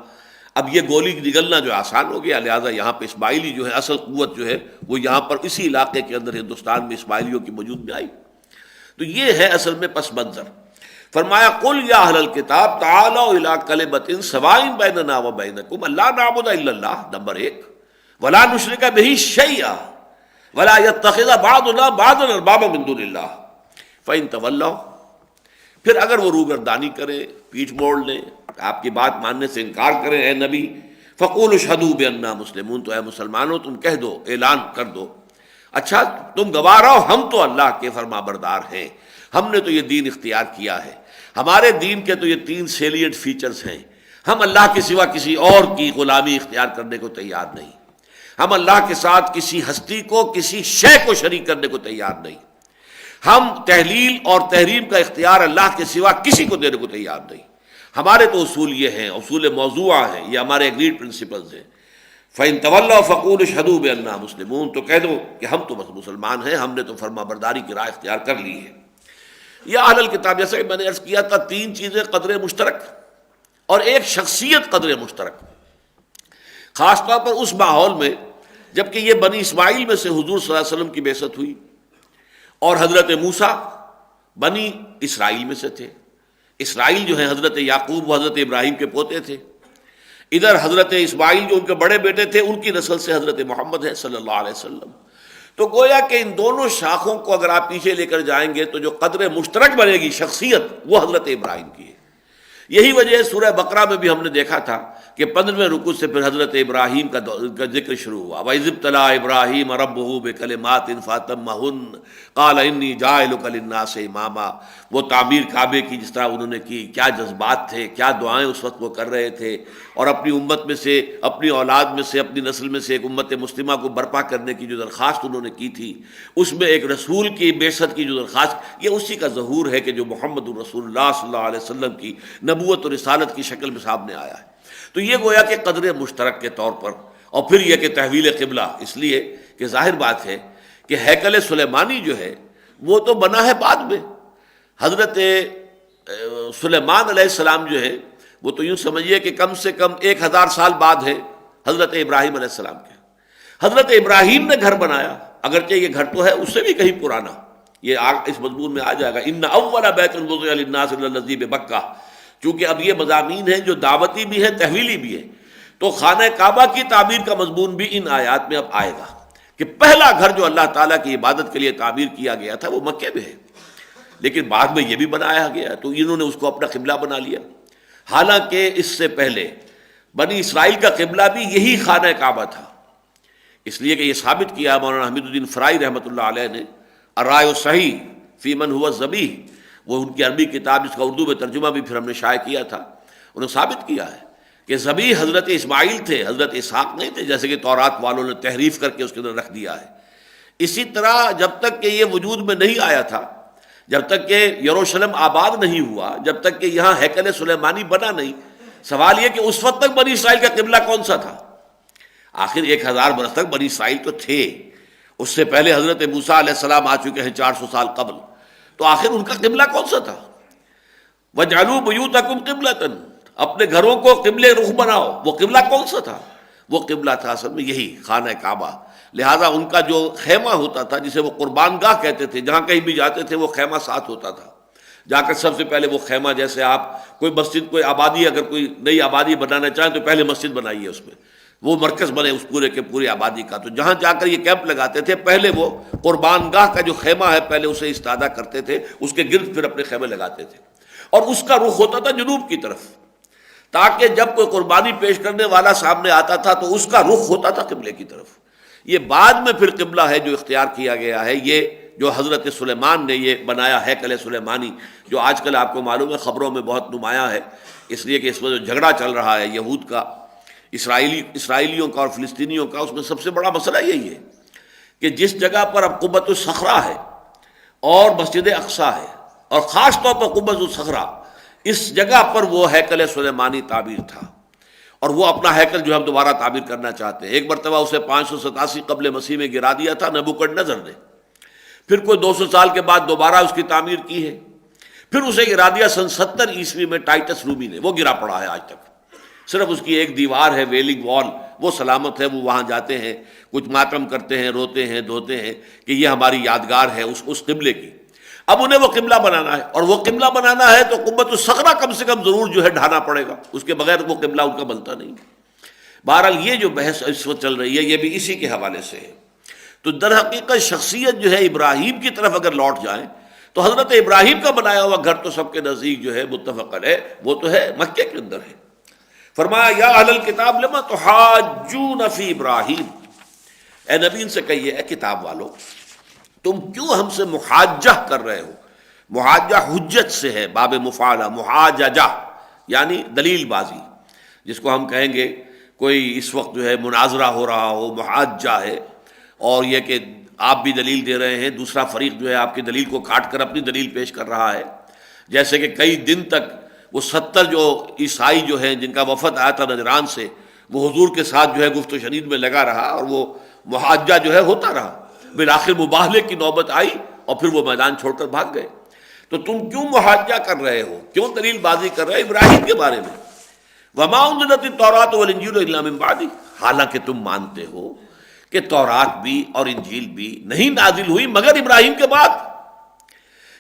اب یہ گولی نگلنا جو آسان ہو گیا، لہذا یہاں پہ اسماعیلی جو ہے اصل قوت جو ہے وہ یہاں پر اسی علاقے کے اندر ہندوستان میں اسماعیلیوں کی موجود میں آئی۔ تو یہ ہے اصل میں پس منظر۔ فرمایا قل یا اہل الکتاب تعالوا الی کلمۃ سواء بیننا وبینکم الا نعبد الا اللہ، نمبر 1، ولا نشرک بہ شیئا ولا یتخذ بعضنا بعضا اربابا من دون اللہ فإن تولوا، پھر اگر وہ روگردانی کرے، پیٹھ موڑ لیں، آپ کی بات ماننے سے انکار کریں اے نبی، فقولوا اشہدوا بأننا مسلمون، تو اے مسلمانوں تم کہہ دو، اعلان کر دو، اچھا تم گواہ رہو ہم تو اللہ کے فرما بردار ہیں، ہم نے تو یہ دین اختیار کیا ہے، ہمارے دین کے تو یہ 3 سیلینٹ فیچرز ہیں، ہم اللہ کے سوا کسی اور کی غلامی اختیار کرنے کو تیار نہیں، ہم اللہ کے ساتھ کسی ہستی کو، کسی شے کو شریک کرنے کو تیار نہیں، ہم تحلیل اور تحریم کا اختیار اللہ کے سوا کسی کو دینے کو تیار نہیں، ہمارے تو اصول یہ ہیں، اصول موضوعہ ہیں، یہ ہمارے ایگریڈ پرنسپلز ہیں۔ فَإِن تَوَلَّوْا فَقُولُوا اشْهَدُوا بِأَنَّا مُسْلِمُونَ، تو کہہ دو کہ ہم تو بس مسلمان ہیں، ہم نے تو فرما برداری کی راہ اختیار کر لی ہے۔ یا اہل الکتاب، جیسا کہ میں نے عرض کیا تھا، 3 چیزیں قدر مشترک اور ایک شخصیت قدر مشترک، خاص طور پر اس ماحول میں جبکہ یہ بنی اسماعیل میں سے حضور صلی اللہ علیہ وسلم کی بعثت ہوئی، اور حضرت موسیٰ بنی اسرائیل میں سے تھے، اسرائیل جو ہے حضرت یعقوب و حضرت ابراہیم کے پوتے تھے، ادھر حضرت اسماعیل جو ان کے بڑے بیٹے تھے ان کی نسل سے حضرت محمد ہے صلی اللہ علیہ وسلم۔ تو گویا کہ ان دونوں شاخوں کو اگر آپ پیچھے لے کر جائیں گے تو جو قدر مشترک بنے گی شخصیت، وہ حضرت ابراہیم کی ہے۔ یہی وجہ ہے سورہ بقرہ میں بھی ہم نے دیکھا تھا کہ 15ویں رکوع سے پھر حضرت ابراہیم کا ذکر شروع ہوا، وَإِذِ ابْتَلَىٰ إِبْرَاهِيمَ رَبُّهُ بِكَلِمَاتٍ فَأَتَمَّهُنَّ قَالَ إِنِّي جَاعِلُكَ لِلنَّاسِ إِمَامًا، وہ تعمیر کعبے کی جس طرح انہوں نے کی، کیا جذبات تھے، کیا دعائیں اس وقت وہ کر رہے تھے، اور اپنی امت میں سے، اپنی اولاد میں سے، اپنی نسل میں سے ایک امت مسلمہ کو برپا کرنے کی جو درخواست انہوں نے کی تھی، اس میں ایک رسول کی بعثت کی جو درخواست، یہ اسی کا ظہور ہے کہ جو محمد رسول اللہ صلی اللہ علیہ وسلم کی نبوت اور رسالت کی شکل میں سامنے آیا ہے۔ تو یہ گویا کہ قدر مشترک کے طور پر، اور پھر یہ کہ تحویل قبلہ، اس لیے کہ ظاہر بات ہے کہ ہیکل سلیمانی جو ہے وہ تو بنا ہے بعد میں، حضرت سلیمان علیہ السلام جو ہے وہ تو یوں سمجھیے کہ کم سے کم 1000 سال بعد ہے حضرت ابراہیم علیہ السلام کے. حضرت ابراہیم نے گھر بنایا، اگرچہ یہ گھر تو ہے اس سے بھی کہیں پرانا، یہ اس مضمون میں آ جائے گا ان اول بیت وضع للناس للذی ببکہ، چونکہ اب یہ مضامین ہیں جو دعوتی بھی ہیں تحویلی بھی ہیں، تو خانہ کعبہ کی تعمیر کا مضمون بھی ان آیات میں اب آئے گا کہ پہلا گھر جو اللہ تعالیٰ کی عبادت کے لیے تعمیر کیا گیا تھا وہ مکے میں ہے، لیکن بعد میں یہ بھی بنایا گیا تو انہوں نے اس کو اپنا قبلہ بنا لیا. حالانکہ اس سے پہلے بنی اسرائیل کا قبلہ بھی یہی خانہ کعبہ تھا، اس لیے کہ یہ ثابت کیا مولانا حمید الدین فرائی رحمۃ اللہ علیہ نے الرائے الصحیح فی من ہوا ذبیح، وہ ان کی عربی کتاب جس کا اردو میں ترجمہ بھی پھر ہم نے شائع کیا تھا، انہوں نے ثابت کیا ہے کہ ذبیح حضرت اسماعیل تھے، حضرت اسحاق نہیں تھے، جیسے کہ تورات والوں نے تحریف کر کے اس کے اندر رکھ دیا ہے. اسی طرح جب تک کہ یہ وجود میں نہیں آیا تھا، جب تک کہ یروشلم آباد نہیں ہوا، جب تک کہ یہاں ہیکل سلیمانی بنا نہیں، سوال یہ کہ اس وقت تک بنی اسرائیل کا قبلہ کون سا تھا؟ آخر 1000 برس تک بنی اسرائیل تو تھے، اس سے پہلے حضرت موسیٰ علیہ السلام آ چکے ہیں 400 سال قبل، تو آخر ان کا قبلہ کون سا تھا؟ وَاجْعَلُوا بُيُوتَكُمْ قِبْلَةً، اپنے گھروں کو قبلے رخ بناؤ. وہ قبلہ کون سا تھا؟ وہ قبلہ تھا اصل میں یہی خانہ کعبہ. لہذا ان کا جو خیمہ ہوتا تھا جسے وہ قربان گاہ کہتے تھے، جہاں کہیں بھی جاتے تھے وہ خیمہ ساتھ ہوتا تھا. جا کر سب سے پہلے وہ خیمہ، جیسے آپ کوئی مسجد کوئی آبادی اگر کوئی نئی آبادی بنانا چاہیں تو پہلے مسجد بنائیے، اس میں وہ مرکز بنے اس پورے کے پورے آبادی کا. تو جہاں جا کر یہ کیمپ لگاتے تھے پہلے وہ قربان گاہ کا جو خیمہ ہے پہلے اسے استادہ کرتے تھے، اس کے گرد پھر اپنے خیمے لگاتے تھے، اور اس کا رخ ہوتا تھا جنوب کی طرف، تاکہ جب کوئی قربانی پیش کرنے والا سامنے آتا تھا تو اس کا رخ ہوتا تھا قبلے کی طرف. یہ بعد میں پھر قبلہ ہے جو اختیار کیا گیا ہے، یہ جو حضرت سلیمان نے یہ بنایا ہے ہیکل سلیمانی، جو آج کل آپ کو معلوم ہے خبروں میں بہت نمایاں ہے، اس لیے کہ اس میں جو جھگڑا چل رہا ہے یہود کا، اسرائیلیوں کا اور فلسطینیوں کا، اس میں سب سے بڑا مسئلہ یہی ہے کہ جس جگہ پر اب قبۃ الصخرہ ہے اور مسجد اقصیٰ ہے، اور خاص طور پر قبۃ الصخرہ، اس جگہ پر وہ ہیکل سلیمانی تعبیر تھا، اور وہ اپنا ہیکل جو ہم دوبارہ تعبیر کرنا چاہتے ہیں. ایک مرتبہ اسے 587 قبل مسیح میں گرا دیا تھا نبوکدنضر نے، پھر کوئی 200 سال کے بعد دوبارہ اس کی تعمیر کی ہے، پھر اسے گرا دیا سن 70 عیسوی میں ٹائٹس رومی نے، وہ گرا پڑا ہے آج تک. صرف اس کی ایک دیوار ہے ویلنگ وال، وہ سلامت ہے، وہ وہاں جاتے ہیں کچھ ماتم کرتے ہیں، روتے ہیں، دھوتے ہیں کہ یہ ہماری یادگار ہے اس قبلے کی. اب انہیں وہ قبلہ بنانا ہے، اور وہ قبلہ بنانا ہے تو قبۃ الصخرہ کم سے کم ضرور جو ہے ڈھانا پڑے گا، اس کے بغیر وہ قبلہ ان کا بنتا نہیں. بہرحال یہ جو بحث اس وقت چل رہی ہے یہ بھی اسی کے حوالے سے ہے. تو در حقیقت شخصیت جو ہے ابراہیم کی طرف اگر لوٹ جائیں تو حضرت ابراہیم کا بنایا ہوا گھر تو سب کے نزدیک جو ہے متفق ہے، وہ تو ہے مکے کے اندر ہے. فرمایا یا اہل الکتاب لما تحاجون فی ابراہیم، اے نبی ان سے کہیے اے کتاب والو تم کیوں ہم سے محاجہ کر رہے ہو. محاجہ حجت سے ہے، باب مفعلہ، محاججہ یعنی دلیل بازی، جس کو ہم کہیں گے کوئی اس وقت جو ہے مناظرہ ہو رہا ہو، محاجہ ہے. اور یہ کہ آپ بھی دلیل دے رہے ہیں، دوسرا فریق جو ہے آپ کی دلیل کو کاٹ کر اپنی دلیل پیش کر رہا ہے. جیسے کہ کئی دن تک وہ 70 جو عیسائی جو ہیں جن کا وفد آیا تھا نجران سے، وہ حضور کے ساتھ جو ہے گفت و شنید میں لگا رہا، اور وہ محاجہ جو ہے ہوتا رہا. بالآخر مباہلے کی نوبت آئی اور پھر وہ میدان چھوڑ کر بھاگ گئے. تو تم کیوں محاجہ کر رہے ہو، کیوں دلیل بازی کر رہے ہو ابراہیم کے بارے میں؟ وما انزلت التوراۃ والانجیل الا من بعدہ، حالانکہ تم مانتے ہو کہ تورات بھی اور انجیل بھی نہیں نازل ہوئی مگر ابراہیم کے بعد.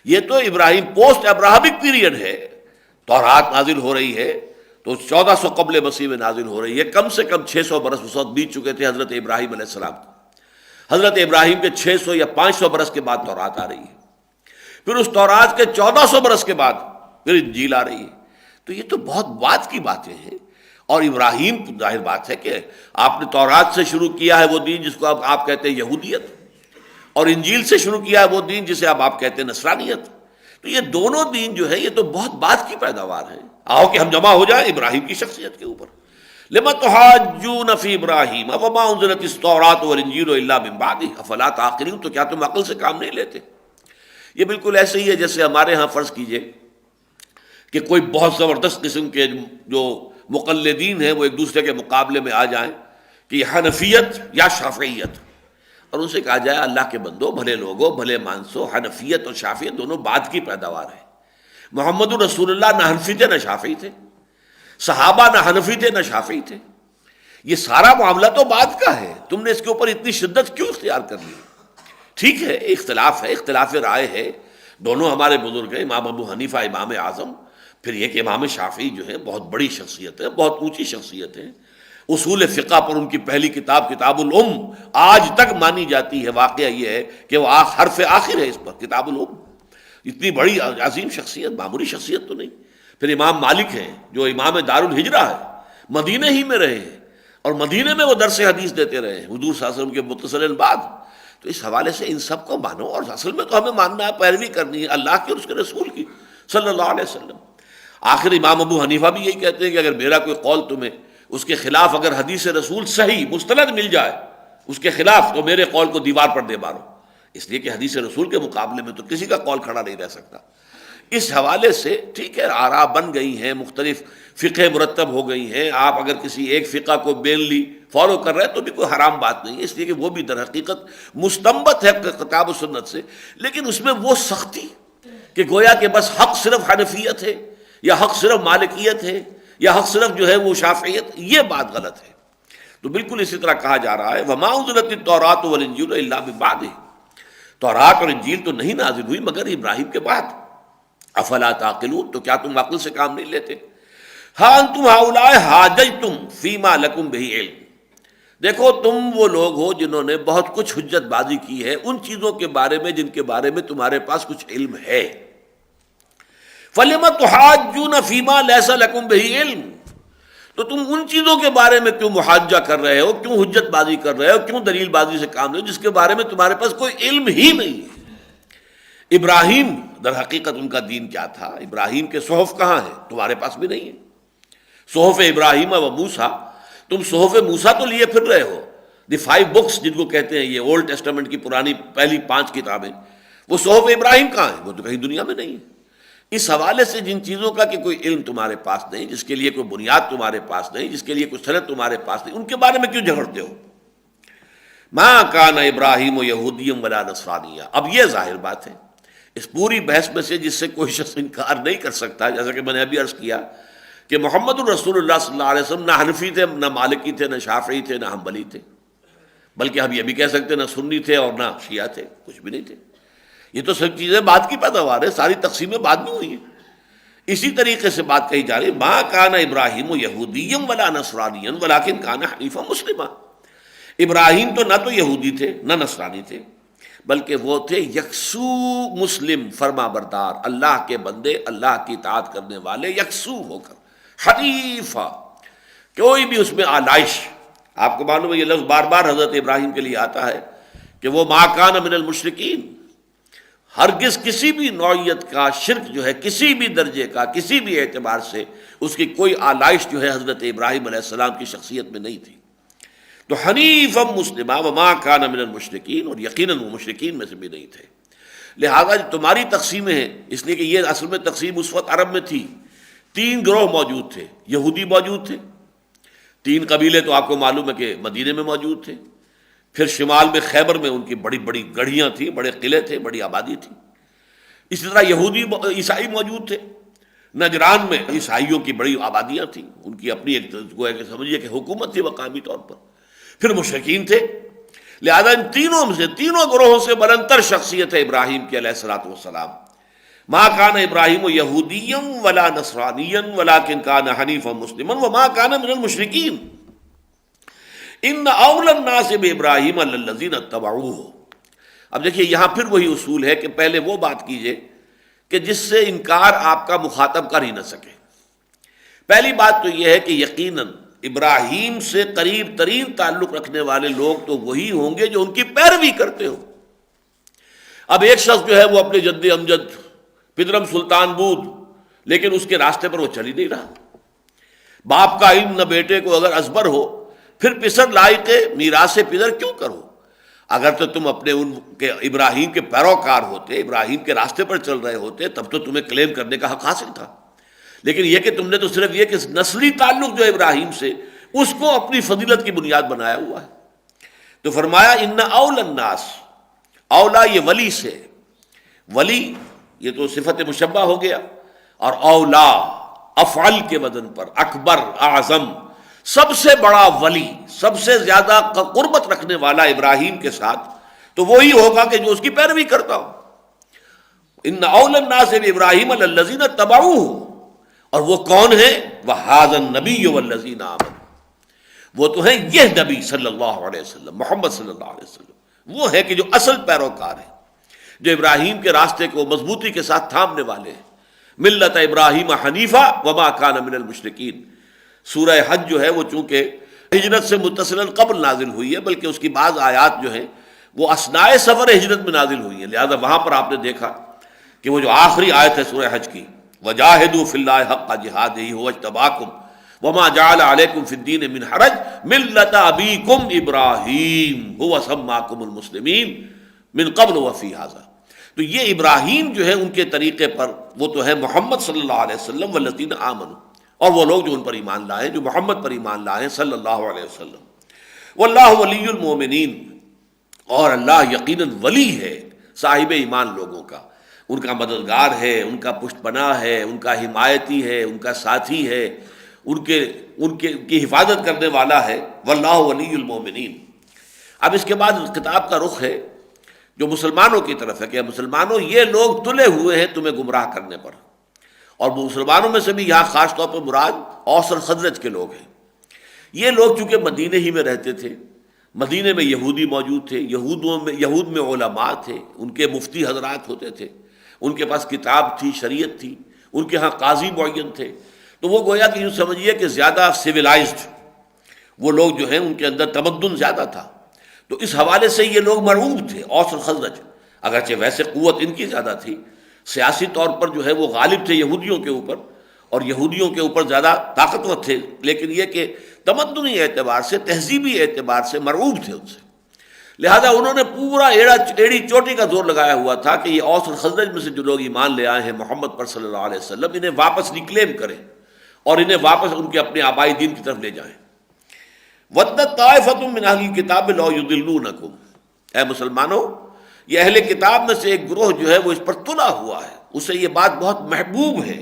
یہ تو ابراہیم پوسٹ ابراہمک پیریڈ ہے. تورات نازل ہو رہی ہے تو 1400 قبل مسیح میں نازل ہو رہی ہے، کم سے کم 600 برس اس وقت بیت چکے تھے حضرت ابراہیم علیہ السلام. حضرت ابراہیم کے 600 یا 500 برس کے بعد تورات آ رہی ہے، پھر اس تورات کے 1400 برس کے بعد پھر انجیل آ رہی ہے. تو یہ تو بہت بعد کی باتیں ہیں. اور ابراہیم ظاہر بات ہے کہ آپ نے تورات سے شروع کیا ہے وہ دین جس کو اب آپ کہتے ہیں یہودیت، اور انجیل سے شروع کیا ہے وہ دین جسے اب آپ کہتے ہیں نصرانیت. تو یہ دونوں دین جو ہے یہ تو بہت بعد کی پیداوار ہیں. آؤ کہ ہم جمع ہو جائیں ابراہیم کی شخصیت کے اوپر. لما تحاجون فی ابراہیم وما انزلت التوراۃ والانجیل الا من بعدہ افلا تعقلون، تو کیا تم عقل سے کام نہیں لیتے؟ یہ بالکل ایسے ہی ہے جیسے ہمارے ہاں فرض کیجئے کہ کوئی بہت زبردست قسم کے جو مقلدین ہیں وہ ایک دوسرے کے مقابلے میں آ جائیں کہ یہ حنفیت یا شافعیت، اور ان سے کہا جائے اللہ کے بندو، بھلے لوگو، بھلے مانسو، حنفیت اور شافعیت دونوں بعد کی پیداوار ہے. محمد رسول اللہ نہ حنفی تھے نہ شافعی تھے. صحابہ نہ حنفی تھے نہ شافعی تھے. یہ سارا معاملہ تو بعد کا ہے، تم نے اس کے اوپر اتنی شدت کیوں اختیار کر لی؟ ٹھیک ہے، اختلاف ہے، اختلاف رائے ہے، دونوں ہمارے بزرگ ہیں، امام ابو حنیفہ امام اعظم، پھر یہ کہ امام شافعی جو ہے بہت بڑی شخصیت ہے، بہت اونچی شخصیت ہے. اصول فقہ پر ان کی پہلی کتاب کتاب الام آج تک مانی جاتی ہے. واقعہ یہ ہے کہ وہ حرف آخر ہے اس پر، کتاب الام. اتنی بڑی عظیم شخصیت، معمولی شخصیت تو نہیں. پھر امام مالک ہیں جو امام دار الہجرہ ہے، مدینے ہی میں رہے ہیں اور مدینے میں وہ درس حدیث دیتے رہے حضور صلی اللہ علیہ وسلم کے متصل بعد. تو اس حوالے سے ان سب کو مانو، اور اصل میں تو ہمیں ماننا ہے، پیروی کرنی ہے اللہ کی اور اس کے رسول کی صلی اللہ علیہ وسلم. آخر امام ابو حنیفہ بھی یہی کہتے ہیں کہ اگر میرا کوئی قول تمہیں اس کے خلاف اگر حدیث رسول صحیح مستند مل جائے اس کے خلاف، تو میرے قول کو دیوار پر دے مارو، اس لیے کہ حدیث رسول کے مقابلے میں تو کسی کا قول کھڑا نہیں رہ سکتا. اس حوالے سے ٹھیک ہے، آراء بن گئی ہیں، مختلف فقہ مرتب ہو گئی ہیں. آپ اگر کسی ایک فقہ کو مینلی فالو کر رہے ہیں تو بھی کوئی حرام بات نہیں ہے، اس لیے کہ وہ بھی در حقیقت مستنبط ہے کتاب و سنت سے. لیکن اس میں وہ سختی کہ گویا کہ بس حق صرف حنفیت ہے یا حق صرف مالکیت ہے یا حق صرف جو ہے وہ شافعیت، یہ بات غلط ہے. تو بالکل اسی طرح کہا جا رہا ہے وَمَا أُنزِلَتِ التَّوْرَاةُ وَالْإِنجِيلُ إِلَّا مِن بَعْدِهِ، تورات اور انجیل تو نہیں نازل ہوئی مگر ابراہیم کے بعد. افلا تعقلون، تو کیا تم عقل سے کام نہیں لیتے؟ ہاں انتم ہؤلاء حاججتم فیما لکم بہ علم، دیکھو تم وہ لوگ ہو جنہوں نے بہت کچھ حجت بازی کی ہے ان چیزوں کے بارے میں جن کے بارے میں تمہارے پاس کچھ علم ہے. فَلِمَ تُحَاجُّونَ فِيمَا لَيْسَ لَكُمْ بِهِ عِلْمٌ، تو تم ان چیزوں کے بارے میں کیوں محاجہ کر رہے ہو، کیوں حجت بازی کر رہے ہو، کیوں دلیل بازی سے کام لے جس کے بارے میں تمہارے پاس کوئی علم ہی نہیں ہے. ابراہیم در حقیقت ان کا دین کیا تھا؟ ابراہیم کے صحف کہاں ہیں؟ تمہارے پاس بھی نہیں ہے. صحف ابراہیم و موسیٰ، تم صحف موسیٰ تو لیے پھر رہے ہو، دی 5 بکس جن کو کہتے ہیں، یہ اولڈ ٹیسٹامنٹ کی پرانی پہلی 5 کتابیں، وہ صحف ابراہیم کہاں ہیں؟ وہ تو کہیں دنیا میں نہیں ہے. اس حوالے سے جن چیزوں کا کہ کوئی علم تمہارے پاس نہیں، جس کے لیے کوئی بنیاد تمہارے پاس نہیں، جس کے لیے کوئی سند تمہارے پاس نہیں، ان کے بارے میں کیوں جھگڑتے ہو؟ ما کان ابراہیم یہودیا ولا نصرانیا. اب یہ ظاہر بات ہے اس پوری بحث میں سے جس سے کوئی شخص انکار نہیں کر سکتا، جیسا کہ میں نے ابھی عرض کیا کہ محمد الرسول اللہ صلی اللہ علیہ وسلم نہ حنفی تھے، نہ مالکی تھے، نہ شافعی تھے، نہ حنبلی تھے، بلکہ ہم یہ بھی کہہ سکتے نہ سنی تھے اور نہ شیعہ تھے، کچھ بھی نہیں تھے. یہ تو سب چیزیں بعد کی پیداوار ہے، ساری تقسیمیں بعد میں ہوئی ہیں. اسی طریقے سے بات کہی جا رہی ہے ما کان ابراہیم یہودیا ولا نصرانیا ولکن کان حنیفا مسلما. ابراہیم تو نہ تو یہودی تھے نہ نصرانی تھے، بلکہ وہ تھے یکسو مسلم، فرما بردار، اللہ کے بندے، اللہ کی اطاعت کرنے والے، یکسو ہو کر، حنیفا، کوئی بھی اس میں آلائش. آپ کو معلوم ہے یہ لفظ بار بار حضرت ابراہیم کے لیے آتا ہے کہ وہ ما کان من المشرکین، ہرگز کسی بھی نوعیت کا شرک جو ہے، کسی بھی درجے کا، کسی بھی اعتبار سے اس کی کوئی آلائش جو ہے حضرت ابراہیم علیہ السلام کی شخصیت میں نہیں تھی. تو حنیفا مسلما وما کان من المشرکین، اور یقیناً وہ مشرکین میں سے بھی نہیں تھے. لہذا تمہاری تقسیمیں ہیں، اس لیے کہ یہ اصل میں تقسیم اس وقت عرب میں تھی. 3 گروہ موجود تھے، یہودی موجود تھے، 3 قبیلے تو آپ کو معلوم ہے کہ مدینے میں موجود تھے، پھر شمال میں خیبر میں ان کی بڑی بڑی گڑھیاں تھیں، بڑے قلعے تھے، بڑی آبادی تھی. اسی طرح یہودی عیسائی موجود تھے، نجران میں عیسائیوں کی بڑی آبادیاں تھیں، ان کی اپنی ایک گویا کہ سمجھیے کہ حکومت تھی مقامی طور پر. پھر مشرکین تھے. لہذا ان تینوں گروہوں سے بلندتر شخصیت ہے ابراہیم کی علیہ الصلوۃ والسلام. ما کان ابراہیم یہودیا ولا نصرانیا ولکن کان حنیفا مسلما وما کان من المشرکین. ان اول الناس بابراہیم الذین اتبعوہ. اب دیکھیے یہاں پھر وہی اصول ہے کہ پہلے وہ بات کیجئے کہ جس سے انکار آپ کا مخاطب کر ہی نہ سکے. پہلی بات تو یہ ہے کہ یقیناً ابراہیم سے قریب ترین تعلق رکھنے والے لوگ تو وہی ہوں گے جو ان کی پیروی کرتے ہو. اب ایک شخص جو ہے وہ اپنے جد امجد پدرم سلطان بود، لیکن اس کے راستے پر وہ چل ہی نہیں رہا. باپ کا علم نہ بیٹے کو اگر ازبر ہو، پھر پسر لائق میراث پدر کیوں کرو؟ اگر تو تم اپنے ان کے ابراہیم کے پیروکار ہوتے، ابراہیم کے راستے پر چل رہے ہوتے، تب تو تمہیں کلیم کرنے کا حق حاصل تھا. لیکن یہ کہ تم نے تو صرف یہ کہ نسلی تعلق جو ہے ابراہیم سے، اس کو اپنی فضیلت کی بنیاد بنایا ہوا ہے. تو فرمایا ان اول الناس، اولا یہ ولی سے، ولی یہ تو صفت مشبہ ہو گیا، اور اولا افعل کے وزن پر، اکبر، اعظم، سب سے بڑا ولی، سب سے زیادہ قربت رکھنے والا ابراہیم کے ساتھ تو وہی ہوگا کہ جو اس کی پیروی کرتا ہو۔ ان اول الناس بابراہیم الذین اتبعوہ، اور وہ کون ہیں؟ وہذا النبی والذین آمنوا، وہ تو ہیں یہ نبی صلی اللہ علیہ وسلم، محمد صلی اللہ علیہ وسلم، وہ ہے کہ جو اصل پیروکار ہیں، جو ابراہیم کے راستے کو مضبوطی کے ساتھ تھامنے والے ہیں۔ ملت ابراہیم حنیفہ وما کان من المشرکین۔ سورہ حج جو ہے وہ چونکہ ہجرت سے متصلا قبل نازل ہوئی ہے، بلکہ اس کی بعض آیات جو ہیں وہ اثناء سفر ہجرت میں نازل ہوئی ہیں، لہذا وہاں پر آپ نے دیکھا کہ وہ جو آخری آیت ہے سورہ حج کی، وجاہدوا فی اللہ حق جہادہ هو اجتباکم وما جعل علیکم فی الدین من حرج ملت ابیکم ابراہیم هو سماکم المسلمین من قبل وفی ھذا۔ تو یہ ابراہیم جو ہے ان کے طریقے پر، وہ تو ہے محمد صلی اللہ علیہ وسلم والذین آمنوا، اور وہ لوگ جو ان پر ایمان لائے، جو محمد پر ایمان لائے صلی اللہ علیہ وسلم۔ واللہ ولی المؤمنین، اور اللہ یقیناً ولی ہے صاحب ایمان لوگوں کا، ان کا مددگار ہے، ان کا پشت پناہ ہے، ان کا حمایتی ہے، ان کا ساتھی ہے، ان کی حفاظت کرنے والا ہے۔ واللہ ولی المؤمنین۔ اب اس کے بعد کتاب کا رخ ہے جو مسلمانوں کی طرف ہے کہ مسلمانوں یہ لوگ تلے ہوئے ہیں تمہیں گمراہ کرنے پر، اور مسلمانوں میں سے بھی یہاں خاص طور پر مراد اوس اور خزرج کے لوگ ہیں۔ یہ لوگ چونکہ مدینے ہی میں رہتے تھے، مدینے میں یہودی موجود تھے، یہود میں علماء تھے، ان کے مفتی حضرات ہوتے تھے، ان کے پاس کتاب تھی، شریعت تھی، ان کے ہاں قاضی معین تھے، تو وہ گویا کہ یوں سمجھیے کہ زیادہ سویلائزڈ وہ لوگ جو ہیں، ان کے اندر تمدن زیادہ تھا، تو اس حوالے سے یہ لوگ مرعوب تھے، اوس اور خزرج۔ اگرچہ ویسے قوت ان کی زیادہ تھی، سیاسی طور پر جو ہے وہ غالب تھے یہودیوں کے اوپر، اور یہودیوں کے اوپر زیادہ طاقتور تھے، لیکن یہ کہ تمدنی اعتبار سے، تہذیبی اعتبار سے مرعوب تھے ان سے، لہذا انہوں نے پورا ایڑی چوٹی کا زور لگایا ہوا تھا کہ یہ اوس اور خزرج میں سے جو لوگ ایمان لے آئے ہیں محمد پر صلی اللہ علیہ وسلم، انہیں واپس ریکلیم کریں اور انہیں واپس ان کے اپنے آبائی دین کی طرف لے جائیں۔ وَدَّتْ طَائِفَةٌ مِّنْ أَهْلِ الْكِتَابِ لَوْ يُضِلُّونَكُمْ، اے مسلمانوں، یہ اہل کتاب میں سے ایک گروہ جو ہے وہ اس پر تلا ہوا ہے، اسے یہ بات بہت محبوب ہے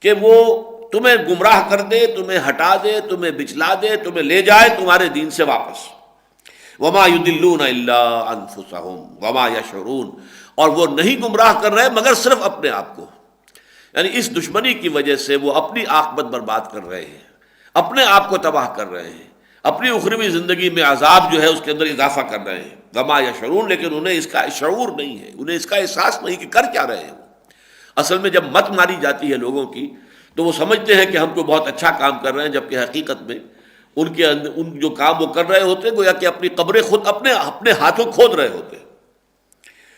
کہ وہ تمہیں گمراہ کر دے، تمہیں ہٹا دے، تمہیں بچلا دے، تمہیں لے جائے تمہارے دین سے واپس۔ وَمَا يُضِلُّونَ إِلَّا أَنفُسَهُمْ وَمَا يَشْعُرُونَ، اور وہ نہیں گمراہ کر رہے مگر صرف اپنے آپ کو، یعنی اس دشمنی کی وجہ سے وہ اپنی عاقبت برباد کر رہے ہیں، اپنے آپ کو تباہ کر رہے ہیں، اپنی اخروی زندگی میں عذاب جو ہے اس کے اندر اضافہ کر رہے ہیں۔ وما یشعرون، لیکن انہیں اس کا شعور نہیں ہے، انہیں اس کا احساس نہیں کہ کر کیا رہے ہیں۔ اصل میں جب مت ماری جاتی ہے لوگوں کی تو وہ سمجھتے ہیں کہ ہم کو بہت اچھا کام کر رہے ہیں، جبکہ حقیقت میں ان کے اندر ان جو کام وہ کر رہے ہوتے ہیں گویا کہ اپنی قبریں خود اپنے ہاتھوں کھود رہے ہوتے ہیں۔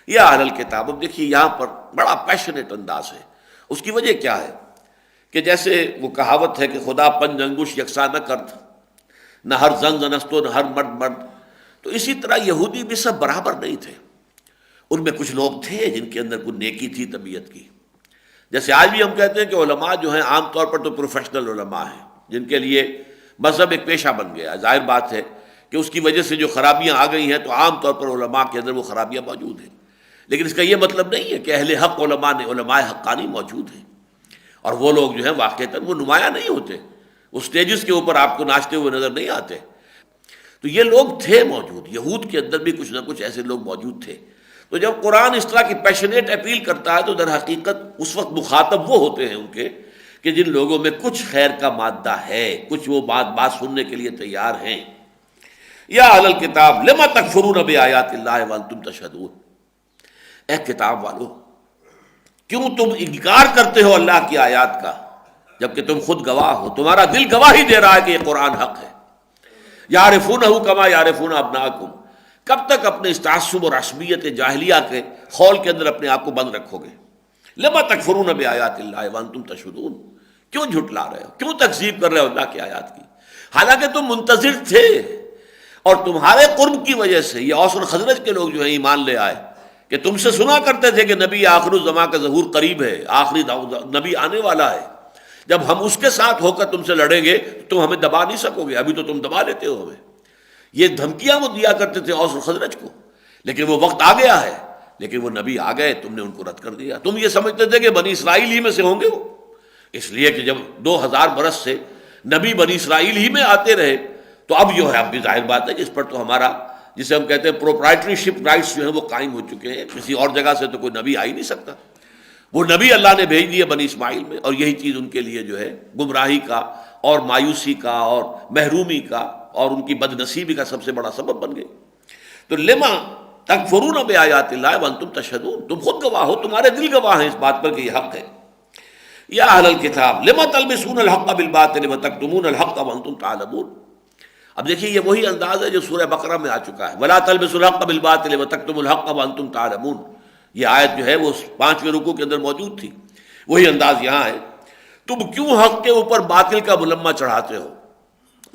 یا اہل الکتاب، اب دیکھیے یہاں پر بڑا پیشنیٹ انداز ہے، اس کی وجہ کیا ہے کہ جیسے وہ کہاوت ہے کہ خدا پنج انگوش یکساں نہ کرت، نہ ہر زن زنستو نہ ہر مرد مرد، تو اسی طرح یہودی بھی سب برابر نہیں تھے، ان میں کچھ لوگ تھے جن کے اندر کوئی نیکی تھی طبیعت کی، جیسے آج بھی ہم کہتے ہیں کہ علماء جو ہیں عام طور پر تو پروفیشنل علماء ہیں جن کے لیے مذہب ایک پیشہ بن گیا، ظاہر بات ہے کہ اس کی وجہ سے جو خرابیاں آ گئی ہیں تو عام طور پر علماء کے اندر وہ خرابیاں موجود ہیں، لیکن اس کا یہ مطلب نہیں ہے کہ اہل حق علماء حقانی موجود ہیں، اور وہ لوگ جو ہیں واقعتاً وہ نمایاں نہیں ہوتے، وہ سٹیجز کے اوپر آپ کو ناچتے ہوئے نظر نہیں آتے، تو یہ لوگ تھے موجود، یہود کے اندر بھی کچھ نہ کچھ ایسے لوگ موجود تھے۔ تو جب قرآن اس طرح کی پیشنیٹ اپیل کرتا ہے تو در حقیقت اس وقت مخاطب وہ ہوتے ہیں ان کے کہ جن لوگوں میں کچھ خیر کا مادہ ہے، کچھ وہ بات سننے کے لیے تیار ہیں۔ یا اہل الکتاب لما تکفرون بآیات اللہ وانتم تشہدون، اے کتاب والو کیوں تم انکار کرتے ہو اللہ کی آیات کا جبکہ تم خود گواہ ہو، تمہارا دل گواہی دے رہا ہے کہ یہ قرآن حق ہے۔ یعرفونہ کما یعرفون ابناءکم، کب تک اپنے اس تعصب اور عصبیت جاہلیہ کے خول کے اندر اپنے آپ کو بند رکھو گے؟ لما تکفرون بآیات اللہ وانتم تشہدون، کیوں جھٹلا رہے ہو، کیوں تکذیب کر رہے ہو اللہ کی آیات کی، حالانکہ تم منتظر تھے، اور تمہارے قرب کی وجہ سے یہ اوس اور خزرج کے لوگ جو ہیں ایمان لے آئے کہ تم سے سنا کرتے تھے کہ نبی آخر الزمان کا ظہور قریب ہے، آخری نبی آنے والا ہے، جب ہم اس کے ساتھ ہو کر تم سے لڑیں گے تو تم ہمیں دبا نہیں سکو گے، ابھی تو تم دبا لیتے ہو ہمیں۔ یہ دھمکیاں وہ دیا کرتے تھے اوس اور خزرج کو، لیکن وہ وقت آ گیا ہے، لیکن وہ نبی آ گئے، تم نے ان کو رد کر دیا۔ تم یہ سمجھتے تھے کہ بنی اسرائیل ہی میں سے ہوں گے وہ، اس لیے کہ جب 2000 برس سے نبی بنی اسرائیل ہی میں آتے رہے تو اب جو ہے اب بھی ظاہر بات ہے کہ اس پر تو ہمارا جسے ہم کہتے ہیں پروپرائٹری شپ رائٹس جو ہیں وہ قائم ہو چکے ہیں. کسی اور جگہ سے تو کوئی نبی آ ہی نہیں سکتا. وہ نبی اللہ نے بھیج دیے بنی اسماعیل میں، اور یہی چیز ان کے لیے جو ہے گمراہی کا اور مایوسی کا اور محرومی کا اور ان کی بد نصیبی کا سب سے بڑا سبب بن گئی. تو لما تکفرون بآیات اللہ وانتم تشہدون، تم خود گواہ ہو، تمہارے دل گواہ ہیں اس بات پر کہ یہ حق ہے. یا اہل الکتاب لما تلبسون الحق بالباطل وتکتمون الحق وانتم تعلمون. اب دیکھیے یہ وہی انداز ہے جو سورہ بقرہ میں آ چکا ہے، ولا تلبسوا الحق بالباطل وتکتموا الحق وانتم تعلمون. یہ آیت جو ہے وہ 5ویں رکوع کے اندر موجود تھی، وہی انداز یہاں ہے. تم کیوں حق کے اوپر باطل کا ملمہ چڑھاتے ہو،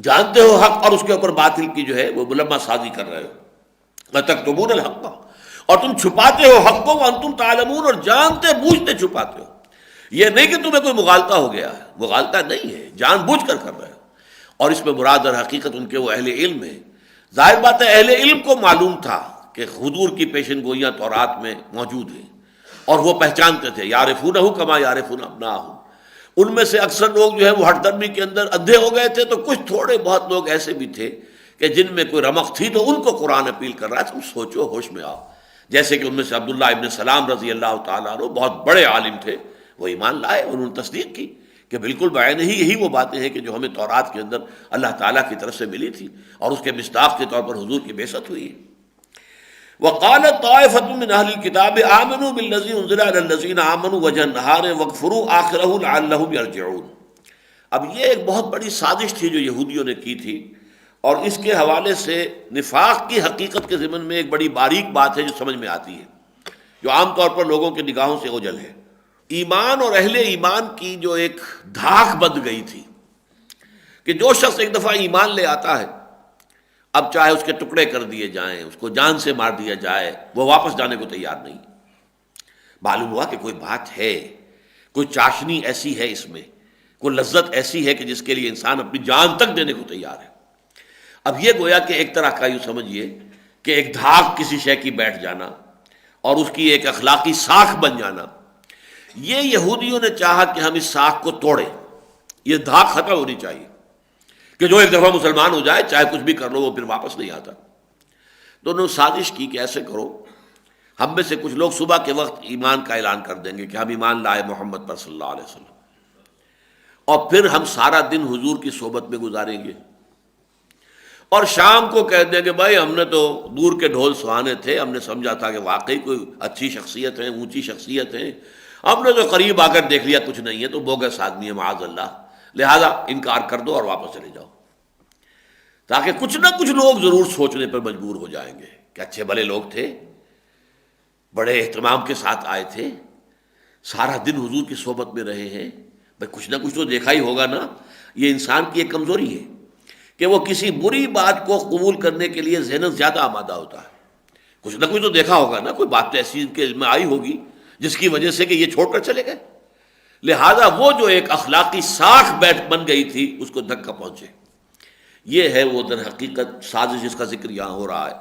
جانتے ہو حق اور اس کے اوپر باطل کی جو ہے وہ ملمہ سازی کر رہے ہو. وتکتمون الحق، اور تم چھپاتے ہو حق کو، وانتم تعلمون، اور جانتے بوجھتے چھپاتے ہو. یہ نہیں کہ تمہیں کوئی مغالطہ ہو گیا ہے، مغالطہ نہیں ہے، جان بوجھ کر رہے ہو. اور اس میں مراد اور حقیقت ان کے وہ اہل علم ہے. ظاہر بات ہے اہل علم کو معلوم تھا کہ حضور کی پیشن گوئیاں تورات میں موجود ہیں، اور وہ پہچانتے تھے. یعرفونہ کما یعرفون ابناءہم. ان میں سے اکثر لوگ جو ہے وہ ہٹ درمی کے اندر اندھے ہو گئے تھے، تو کچھ تھوڑے بہت لوگ ایسے بھی تھے کہ جن میں کوئی رمق تھی تو ان کو قرآن اپیل کر رہا ہے تم سوچو، ہوش میں آؤ. جیسے کہ ان میں سے عبداللہ ابن سلام رضی اللہ تعالیٰ عنہ بہت بڑے عالم تھے، وہ ایمان لائے، انہوں نے تصدیق کی کہ بالکل بعین ہی یہی وہ باتیں ہیں کہ جو ہمیں تورات کے اندر اللہ تعالیٰ کی طرف سے ملی تھی، اور اس کے مصداق کے طور پر حضور کی بعثت ہوئی ہے. وقالت طائفة من اہل الکتاب آمنوا بالذی انزل علی الذین آمنوا وجہ النہار واکفروا آخرہ لعلہم یرجعون. اب یہ ایک بہت بڑی سازش تھی جو یہودیوں نے کی تھی، اور اس کے حوالے سے نفاق کی حقیقت کے ضمن میں ایک بڑی باریک بات ہے جو سمجھ میں آتی ہے، جو عام طور پر لوگوں کی نگاہوں سے اوجھل ہے. ایمان اور اہل ایمان کی جو ایک دھاک بند گئی تھی کہ جو شخص ایک دفعہ ایمان لے آتا ہے، اب چاہے اس کے ٹکڑے کر دیے جائیں، اس کو جان سے مار دیا جائے، وہ واپس جانے کو تیار نہیں. معلوم ہوا کہ کوئی بات ہے، کوئی چاشنی ایسی ہے، اس میں کوئی لذت ایسی ہے کہ جس کے لیے انسان اپنی جان تک دینے کو تیار ہے. اب یہ گویا کہ ایک طرح کا یوں سمجھیے کہ ایک دھاک کسی شے کی بیٹھ جانا اور اس کی ایک اخلاقی ساکھ بن جانا. یہ یہودیوں نے چاہا کہ ہم اس ساکھ کو توڑیں، یہ دھاک ختم ہونی چاہیے کہ جو ایک دفعہ مسلمان ہو جائے چاہے کچھ بھی کر لو وہ پھر واپس نہیں آتا. تو انہوں نے سازش کی کہ ایسے کرو، ہم میں سے کچھ لوگ صبح کے وقت ایمان کا اعلان کر دیں گے کہ ہم ایمان لائے محمد پر صلی اللہ علیہ وسلم، اور پھر ہم سارا دن حضور کی صحبت میں گزاریں گے، اور شام کو کہہ دیں کہ بھائی ہم نے تو دور کے ڈھول سہانے تھے، ہم نے سمجھا تھا کہ واقعی کوئی اچھی شخصیت ہے، اونچی شخصیت ہے، ہم نے تو قریب آ کر دیکھ لیا کچھ نہیں ہے، تو بوگس آدمی ہے معاذ اللہ، لہذا انکار کر دو اور واپس چلے جاؤ. تاکہ کچھ نہ کچھ لوگ ضرور سوچنے پر مجبور ہو جائیں گے کہ اچھے بھلے لوگ تھے، بڑے اہتمام کے ساتھ آئے تھے، سارا دن حضور کی صحبت میں رہے ہیں، بھائی کچھ نہ کچھ تو دیکھا ہی ہوگا نا. یہ انسان کی ایک کمزوری ہے کہ وہ کسی بری بات کو قبول کرنے کے لیے ذہناً زیادہ آمادہ ہوتا ہے. کچھ نہ کچھ تو دیکھا ہوگا نا، کوئی بات تو ایسی ان کے علم میں آئی ہوگی جس کی وجہ سے کہ یہ چھوڑ کر چلے گئے. لہذا وہ جو ایک اخلاقی ساکھ بن گئی تھی اس کو دھکا پہنچے. یہ ہے وہ در حقیقت سازش جس کا ذکر یہاں ہو رہا ہے.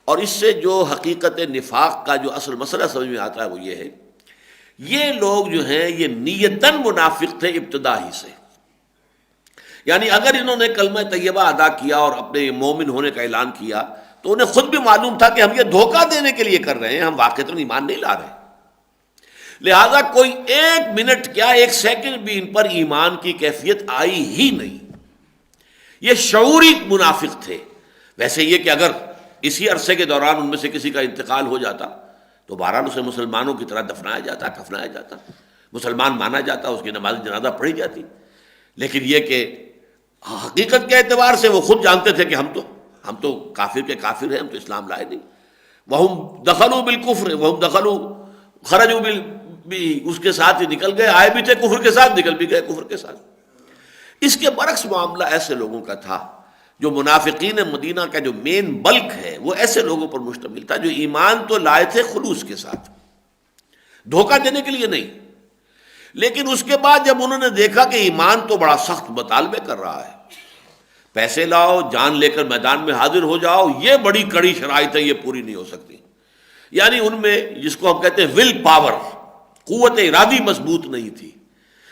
اور اس سے جو حقیقت نفاق کا جو اصل مسئلہ سمجھ میں آتا ہے وہ یہ ہے، یہ لوگ جو ہیں یہ نیتاً منافق تھے ابتدا ہی سے. یعنی اگر انہوں نے کلمہ طیبہ ادا کیا اور اپنے مومن ہونے کا اعلان کیا تو انہیں خود بھی معلوم تھا کہ ہم یہ دھوکہ دینے کے لیے کر رہے ہیں، ہم واقعتاً ایمان نہیں لا رہے. لہذا کوئی ایک منٹ کیا ایک سیکنڈ بھی ان پر ایمان کی کیفیت آئی ہی نہیں. یہ شعوری منافق تھے. ویسے یہ کہ اگر اسی عرصے کے دوران ان میں سے کسی کا انتقال ہو جاتا تو بہرحال اسے مسلمانوں کی طرح دفنایا جاتا، کفنایا جاتا، مسلمان مانا جاتا، اس کی نماز جنازہ پڑھی جاتی. لیکن یہ کہ حقیقت کے اعتبار سے وہ خود جانتے تھے کہ ہم تو کافر کے کافر ہیں، ہم تو اسلام لائے نہیں. وہم دخلوا بالکفر وہم دخلوا خرجوا اس کے ساتھ ہی نکل گئے، آئے بھی تھے کفر کے ساتھ، نکل بھی گئے کفر کے ساتھ. اس کے برعکس معاملہ ایسے لوگوں کا تھا. جو منافقین مدینہ کا جو مین بلک ہے وہ ایسے لوگوں پر مشتمل تھا جو ایمان تو لائے تھے خلوص کے ساتھ، دھوکہ دینے کے لیے نہیں. لیکن اس کے بعد جب انہوں نے دیکھا کہ ایمان تو بڑا سخت مطالبے کر رہا ہے، پیسے لاؤ، جان لے کر میدان میں حاضر ہو جاؤ، یہ بڑی کڑی شرائط ہے، یہ پوری نہیں ہو سکتی. یعنی ان میں جس کو ہم کہتے ہیں ول پاور، قوت ارادی مضبوط نہیں تھی.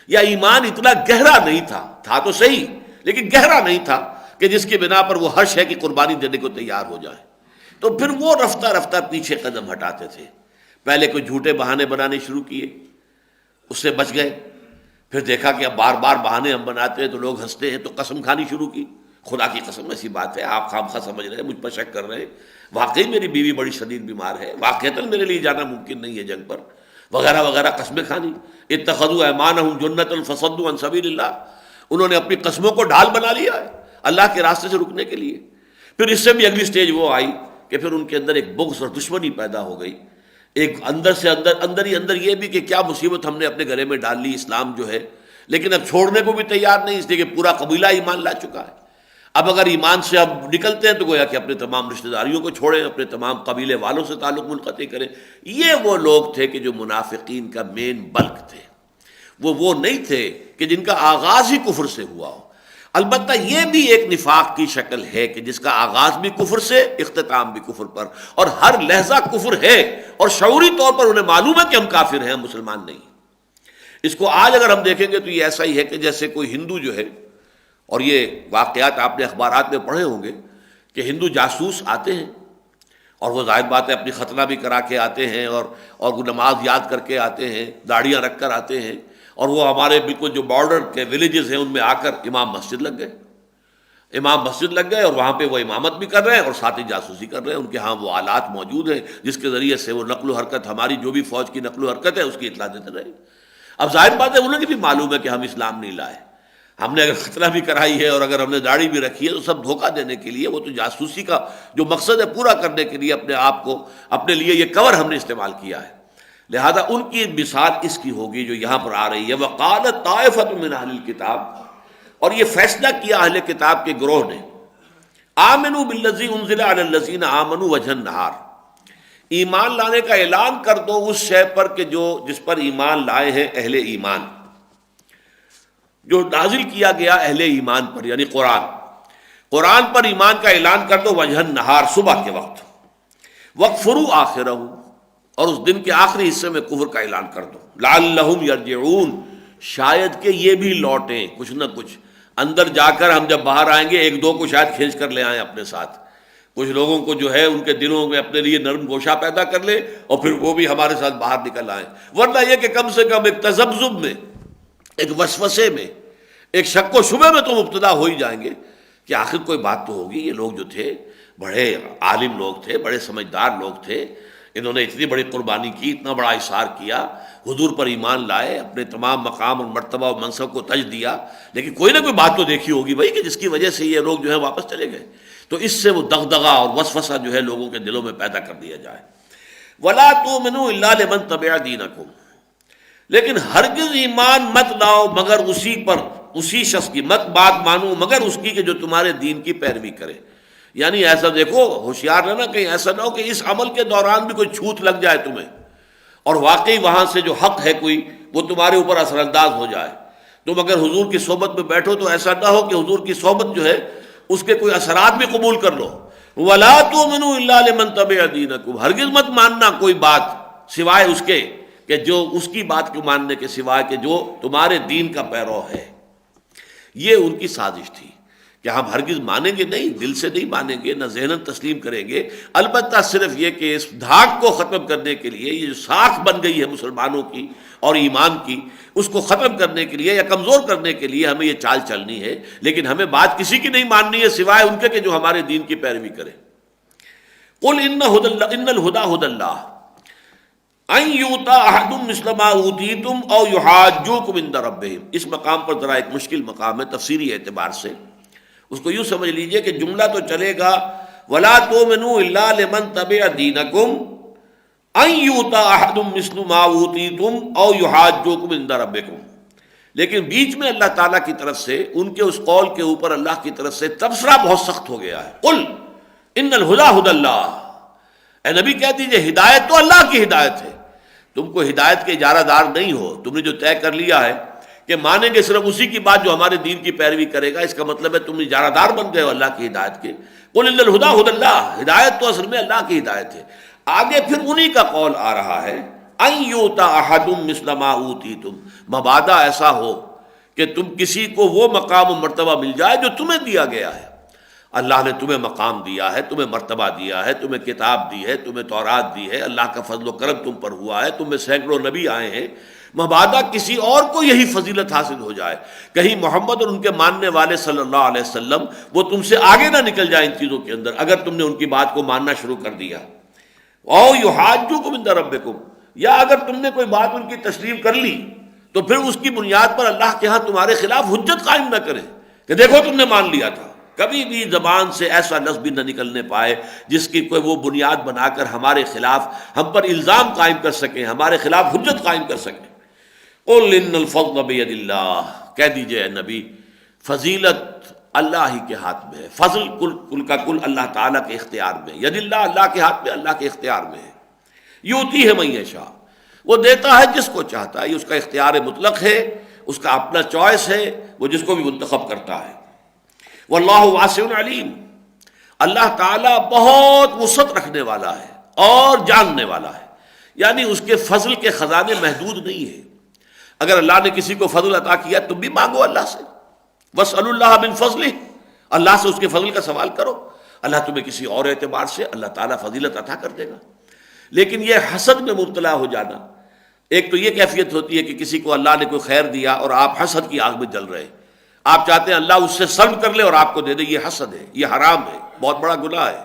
یا ایمان اتنا گہرا نہیں تھا تو صحیح لیکن گہرا نہیں تھا کہ جس کی بنا پر وہ ہر شے کی قربانی دینے کو تیار ہو جائے. تو پھر وہ رفتہ رفتہ پیچھے قدم ہٹاتے تھے. پہلے کوئی جھوٹے بہانے بنانے شروع کیے، اس سے بچ گئے. پھر دیکھا کہ اب بار بار بہانے ہم بناتے ہیں تو لوگ ہنستے ہیں، تو قسم کھانی شروع کی. خدا کی قسم ایسی بات ہے، آپ خام خواہ سمجھ رہے ہیں، مجھ پر شک کر رہے ہیں، واقعی میری بیوی بڑی شدید بیمار ہے، واقعتاً میرے لیے جانا ممکن نہیں ہے جنگ پر، وغیرہ وغیرہ قسمیں کھانی. اتخذوا ایمانہم جنۃ فصدوا عن سبیل اللہ، انہوں نے اپنی قسموں کو ڈھال بنا لیا ہے اللہ کے راستے سے رکنے کے لیے. پھر اس سے بھی اگلی سٹیج وہ آئی کہ پھر ان کے اندر ایک بغض اور دشمنی پیدا ہو گئی. ایک اندر سے اندر ہی اندر یہ بھی کہ کیا مصیبت ہم نے اپنے گلے میں ڈال لی اسلام جو ہے، لیکن اب چھوڑنے کو بھی تیار نہیں، اس لیے کہ پورا قبیلہ ایمان لا چکا ہے. اب اگر ایمان سے اب نکلتے ہیں تو گویا کہ اپنے تمام رشتہ داریوں کو چھوڑیں، اپنے تمام قبیلے والوں سے تعلق منقطع کریں. یہ وہ لوگ تھے کہ جو منافقین کا مین بلک تھے. وہ نہیں تھے کہ جن کا آغاز ہی کفر سے ہوا ہو. البتہ یہ بھی ایک نفاق کی شکل ہے کہ جس کا آغاز بھی کفر سے، اختتام بھی کفر پر، اور ہر لہجہ کفر ہے، اور شعوری طور پر انہیں معلوم ہے کہ ہم کافر ہیں، ہم مسلمان نہیں. اس کو آج اگر ہم دیکھیں گے تو یہ ایسا ہی ہے کہ جیسے کوئی ہندو جو ہے، اور یہ واقعات آپ نے اخبارات میں پڑھے ہوں گے کہ ہندو جاسوس آتے ہیں اور وہ ظاہر بات ہے اپنی ختنہ بھی کرا کے آتے ہیں، اور وہ نماز یاد کر کے آتے ہیں، داڑیاں رکھ کر آتے ہیں، اور وہ ہمارے بالکل جو بارڈر کے ولیجز ہیں ان میں آ کر امام مسجد لگ گئے اور وہاں پہ وہ امامت بھی کر رہے ہیں اور ساتھ ہی جاسوسی کر رہے ہیں. ان کے ہاں وہ آلات موجود ہیں جس کے ذریعے سے وہ نقل و حرکت، ہماری جو بھی فوج کی نقل و حرکت ہے اس کی اطلاع دیتے رہے. اب ظاہر بات ہے انہیں بھی معلوم ہے کہ ہم اسلام نہیں لائے، ہم نے اگر ختنہ بھی کرائی ہے اور اگر ہم نے داڑھی بھی رکھی ہے تو سب دھوکہ دینے کے لیے. وہ تو جاسوسی کا جو مقصد ہے پورا کرنے کے لیے اپنے آپ کو، اپنے لیے یہ کور ہم نے استعمال کیا ہے. لہذا ان کی مثال اس کی ہوگی جو یہاں پر آ رہی ہے. وَقَالَتْ طَائِفَةٌ مِّنْ أَهْلِ الْكِتَابِ، اور یہ فیصلہ کیا اہل کتاب کے گروہ نے، آمنوا بالذی انزل علی الذین آمنوا وجہ النہار، ایمان لانے کا اعلان کر دو اس شے پر کہ جس پر ایمان لائے ہیں اہل ایمان، جو نازل کیا گیا اہل ایمان پر، یعنی قرآن پر ایمان کا اعلان کر دو وجہ النہار، صبح کے وقت. وَاکْفُرُوا آخِرَہُ، اور اس دن کے آخری حصے میں کفر کا اعلان کر دو. لعلہم یرجعون، شاید کہ یہ بھی لوٹیں کچھ نہ کچھ. اندر جا کر ہم جب باہر آئیں گے ایک دو کو شاید کھینچ کر لے آئیں اپنے ساتھ، کچھ لوگوں کو جو ہے ان کے دلوں میں اپنے لیے نرم گوشہ پیدا کر لے اور پھر وہ بھی ہمارے ساتھ باہر نکل آئیں. ورنہ یہ کہ کم سے کم ایک تذبذب میں، ایک وسوسے میں، ایک شک و شبہ میں تو مبتلا ہو ہی جائیں گے کہ آخر کوئی بات تو ہوگی. یہ لوگ جو تھے بڑے عالم لوگ تھے، بڑے سمجھدار لوگ تھے، انہوں نے اتنی بڑی قربانی کی، اتنا بڑا اثار کیا، حضور پر ایمان لائے، اپنے تمام مقام اور مرتبہ و منصب کو تج دیا، لیکن کوئی نہ کوئی بات تو دیکھی ہوگی بھائی کہ جس کی وجہ سے یہ لوگ جو ہے واپس چلے گئے. تو اس سے وہ دغدغہ اور وسوسہ جو ہے لوگوں کے دلوں میں پیدا کر دیا جائے. وَلَا تُؤْمِنُوا إِلَّا لِمَن تَبِعَ دِينَكُمْ، لیکن ہرگز ایمان مت لاؤ مگر اسی پر، اسی شخص کی، مت بات مانو مگر اس کی کہ جو تمہارے دین کی پیروی کرے. یعنی ایسا دیکھو، ہوشیار رہنا کہیں ایسا نہ ہو کہ اس عمل کے دوران بھی کوئی چھوت لگ جائے تمہیں اور واقعی وہاں سے جو حق ہے کوئی وہ تمہارے اوپر اثر انداز ہو جائے. تم اگر حضور کی صحبت میں بیٹھو تو ایسا نہ ہو کہ حضور کی صحبت جو ہے اس کے کوئی اثرات بھی قبول کر لو. وَلَا تُؤْمِنُوا إِلَّا لِمَن تَبِعَ دِينَكُمْ، ہرگز مت ماننا کوئی بات سوائے اس کے کہ جو اس کی بات کو ماننے کے سوائے کہ جو تمہارے دین کا پیرو ہے. یہ ان کی سازش تھی کہ ہم ہرگز مانیں گے نہیں، دل سے نہیں مانیں گے، نہ ذہناً تسلیم کریں گے، البتہ صرف یہ کہ اس دھاک کو ختم کرنے کے لیے، یہ جو ساکھ بن گئی ہے مسلمانوں کی اور ایمان کی، اس کو ختم کرنے کے لیے یا کمزور کرنے کے لیے ہمیں یہ چال چلنی ہے. لیکن ہمیں بات کسی کی نہیں ماننی ہے سوائے ان کے کہ جو ہمارے دین کی پیروی کرے. قل ان الہدی ھدی اللہ ان یؤتی احد مثل ما اوتیتم او یحاجوکم عند ربہم. اس مقام پر ذرا ایک مشکل مقام ہے تفسیری اعتبار سے. اس کو یوں سمجھ لیجئے کہ جملہ تو چلے گا وَلَا تُؤْمِنُوا إِلَّا لِمَن تَبِعَ دِينَكُمْ أَن يُؤْتَى أَحَدٌ مِثْلُ مَا أُوتِيتُمْ أَوْ يُحَاجُّوكُمْ عِندَ رَبِّكُمْ. لیکن بیچ میں اللہ تعالیٰ کی طرف سے ان کے اس قول کے اوپر اللہ کی طرف سے تبصرہ بہت سخت ہو گیا ہے. قل ان الہدی ھدی اللہ، اے نبی کہہ دیجئے ہدایت تو اللہ کی ہدایت ہے، تم کو ہدایت کے اجارہ دار نہیں ہو. تم نے جو طے کر لیا ہے کہ مانیں گے صرف اسی کی بات جو ہمارے دین کی پیروی کرے گا، اس کا مطلب ہے تم اجارہ دار بن گئے ہو اللہ کی ہدایت کے. قل ان الہدی ھدی اللہ، ہدایت تو اصل میں اللہ کی ہدایت ہے. آگے پھر انہی کا قول آ رہا ہے ان یؤتا احد مثل ما اوتیتم، مبادا ایسا ہو کہ تم کسی کو وہ مقام و مرتبہ مل جائے جو تمہیں دیا گیا ہے۔ اللہ نے تمہیں مقام دیا ہے، تمہیں مرتبہ دیا ہے، تمہیں کتاب دی ہے، تمہیں تورات دی ہے، اللہ کا فضل و کرم تم پر ہوا ہے، تم میں سینکڑوں نبی آئے ہیں، مبادا کسی اور کو یہی فضیلت حاصل ہو جائے، کہیں محمد اور ان کے ماننے والے صلی اللہ علیہ وسلم وہ تم سے آگے نہ نکل جائیں ان چیزوں کے اندر، اگر تم نے ان کی بات کو ماننا شروع کر دیا۔ او یحاجوکم عند ربکم، یا اگر تم نے کوئی بات ان کی تسلیم کر لی تو پھر اس کی بنیاد پر اللہ کے ہاں تمہارے خلاف حجت قائم نہ کرے کہ دیکھو تم نے مان لیا تھا۔ کبھی بھی زبان سے ایسا لفظ بھی نہ نکلنے پائے جس کی کوئی وہ بنیاد بنا کر ہمارے خلاف ہم پر الزام قائم کر سکیں، ہمارے خلاف حجت قائم کر سکیں۔ قل ان الفضل بید اللہ، کہہ دیجئے اے نبی فضیلت اللہ ہی کے ہاتھ میں ہے، فضل کل کا کل اللہ تعالیٰ کے اختیار میں، ید اللہ اللہ کے ہاتھ میں، اللہ کے اختیار میں ہے، یؤتی ہے من یشاء، وہ دیتا ہے جس کو چاہتا ہے، یہ اس کا اختیار مطلق ہے، اس کا اپنا چوائس ہے، وہ جس کو بھی منتخب کرتا ہے۔ واللہ واسع علیم، اللہ تعالیٰ بہت وسعت رکھنے والا ہے اور جاننے والا ہے، یعنی اس کے فضل کے خزانے محدود نہیں ہیں۔ اگر اللہ نے کسی کو فضل عطا کیا تم بھی مانگو اللہ سے، واسألوا اللہ من فضلہ، اللہ سے اس کے فضل کا سوال کرو، اللہ تمہیں کسی اور اعتبار سے اللہ تعالیٰ فضیلت عطا کر دے گا۔ لیکن یہ حسد میں مبتلا ہو جانا، ایک تو یہ کیفیت ہوتی ہے کہ کسی کو اللہ نے کوئی خیر دیا اور آپ حسد کی آگ میں جل رہے، آپ چاہتے ہیں اللہ اس سے سلب کر لے اور آپ کو دے دے، یہ حسد ہے، یہ حرام ہے، بہت بڑا گناہ ہے۔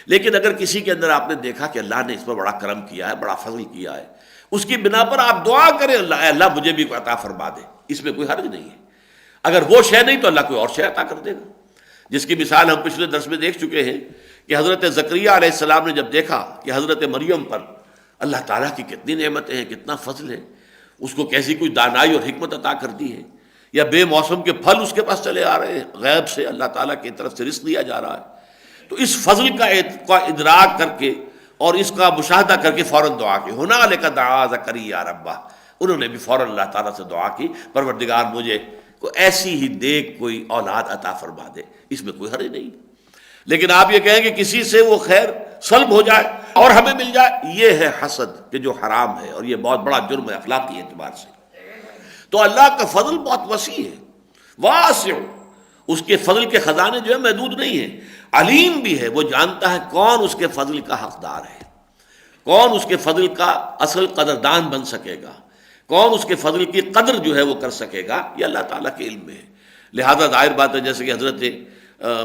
لیکن اگر کسی کے اندر آپ نے دیکھا کہ اللہ نے اس پر بڑا کرم کیا ہے، بڑا فضل کیا ہے، اس کی بنا پر آپ دعا کریں اللہ اے اللہ مجھے بھی عطا فرما دے، اس میں کوئی حرج نہیں ہے۔ اگر وہ شے نہیں تو اللہ کوئی اور شے عطا کر دے گا، جس کی مثال ہم پچھلے درس میں دیکھ چکے ہیں کہ حضرت زکریا علیہ السلام نے جب دیکھا کہ حضرت مریم پر اللہ تعالیٰ کی کتنی نعمتیں ہیں، کتنا فضل ہے، اس کو کیسی کوئی دانائی اور حکمت عطا کر دی ہے، یا بے موسم کے پھل اس کے پاس چلے آ رہے ہیں، غیب سے اللہ تعالیٰ کی طرف سے رزق دیا جا رہا ہے، تو اس فضل کا ادراک کر کے اور اس کا مشاہدہ کر کے فوراً دعا کی، ہنالک دعا زکریا ربہ، انہوں نے بھی فوراً اللہ تعالیٰ سے دعا کی پروردگار مجھے کو ایسی ہی دیکھ کوئی اولاد عطا فرما دے، اس میں کوئی حرج نہیں۔ لیکن آپ یہ کہیں کہ کسی سے وہ خیر سلب ہو جائے اور ہمیں مل جائے، یہ ہے حسد کہ جو حرام ہے، اور یہ بہت بڑا جرم ہے اخلاقی اعتبار سے۔ تو اللہ کا فضل بہت وسیع ہے، واسع، اس کے فضل کے خزانے جو ہے محدود نہیں ہیں، علیم بھی ہے، وہ جانتا ہے کون اس کے فضل کا حقدار ہے، کون اس کے فضل کا اصل قدردان بن سکے گا، کون اس کے فضل کی قدر جو ہے وہ کر سکے گا، یہ اللہ تعالیٰ کے علم میں ہے۔ لہذا ظاہر بات ہے جیسے کہ حضرت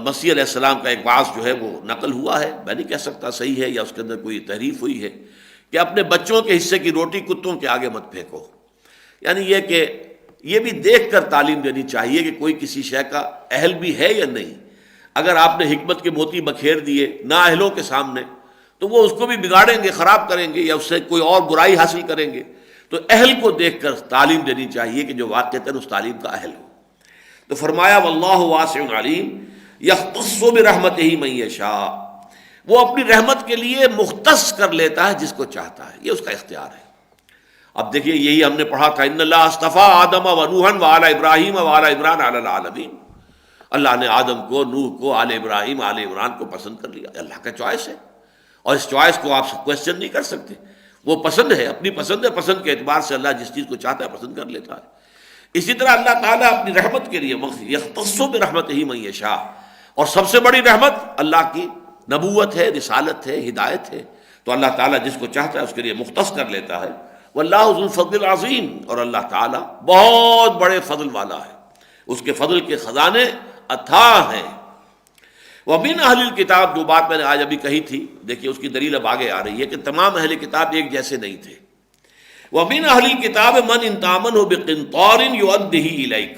مسیح علیہ السلام کا ایک واعظ جو ہے وہ نقل ہوا ہے، میں نہیں کہہ سکتا صحیح ہے یا اس کے اندر کوئی تحریف ہوئی ہے، کہ اپنے بچوں کے حصے کی روٹی کتوں کے آگے مت پھینکو، یعنی یہ کہ یہ بھی دیکھ کر تعلیم دینی چاہیے کہ کوئی کسی شے کا اہل بھی ہے یا نہیں۔ اگر آپ نے حکمت کے موتی بکھیر دیے نااہلوں کے سامنے تو وہ اس کو بھی بگاڑیں گے، خراب کریں گے، یا اس سے کوئی اور برائی حاصل کریں گے، تو اہل کو دیکھ کر تعلیم دینی چاہیے کہ جو واقعتاً اس تعلیم کا اہل ہو۔ تو فرمایا واللہ واسع علیم یختص برحمتہ من یشاء، وہ اپنی رحمت کے لیے مختص کر لیتا ہے جس کو چاہتا ہے، یہ اس کا اختیار ہے۔ اب دیکھیے یہی ہم نے پڑھا تھا ان اللہ اصطفیٰ آدم و نوحا وآل ابراہیم وآل عمران علی العالمین، اللہ نے آدم کو، نوح کو، آل ابراہیم، آل عمران کو پسند کر لیا، اللہ کا چوائس ہے، اور اس چوائس کو آپ کوشچن نہیں کر سکتے، وہ پسند ہے، اپنی پسند ہے، پسند کے اعتبار سے اللہ جس چیز کو چاہتا ہے پسند کر لیتا ہے۔ اسی طرح اللہ تعالیٰ اپنی رحمت کے لیے یختص برحمتہ من یشاء، اور سب سے بڑی رحمت اللہ کی نبوت ہے، رسالت ہے، ہدایت ہے، تو اللہ تعالیٰ جس کو چاہتا ہے اس کے لیے مختص کر لیتا ہے۔ واللہ ذو الفضل العظیم، اور اللہ تعالیٰ بہت بڑے فضل والا ہے، اس کے فضل کے خزانے اتھاہ ہیں۔ ومن اہل الکتاب، جو بات میں نے آج ابھی کہی تھی، دیکھیے اس کی دلیل اب آگے آ رہی ہے کہ تمام اہل کتاب ایک جیسے نہیں تھے۔ ومن اہل الکتاب من ان تامنہ بقنطار یؤدہ الیک،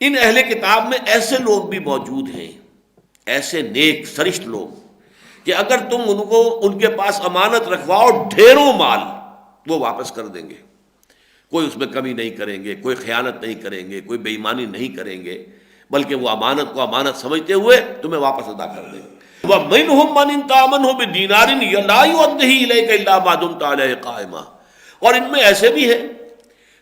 ان اہل کتاب میں ایسے لوگ بھی موجود ہیں، ایسے نیک سرشت لوگ کہ اگر تم ان کو ان کے پاس امانت رکھواؤ ڈھیروں مال، وہ واپس کر دیں گے، کوئی اس میں کمی نہیں کریں گے، کوئی خیانت نہیں کریں گے، کوئی بے ایمانی نہیں کریں گے، بلکہ وہ امانت کو امانت سمجھتے ہوئے تمہیں واپس ادا کر دیں گے۔ وَمِنْهُمْ مَنْ إِنْ تَأْمَنْهُ بِدِينَارٍ لَا يُؤَدِّهِ إِلَيْكَ إِلَّا مَا دُمْتَ عَلَيْهِ قَائِمًا، اور ان میں ایسے بھی ہیں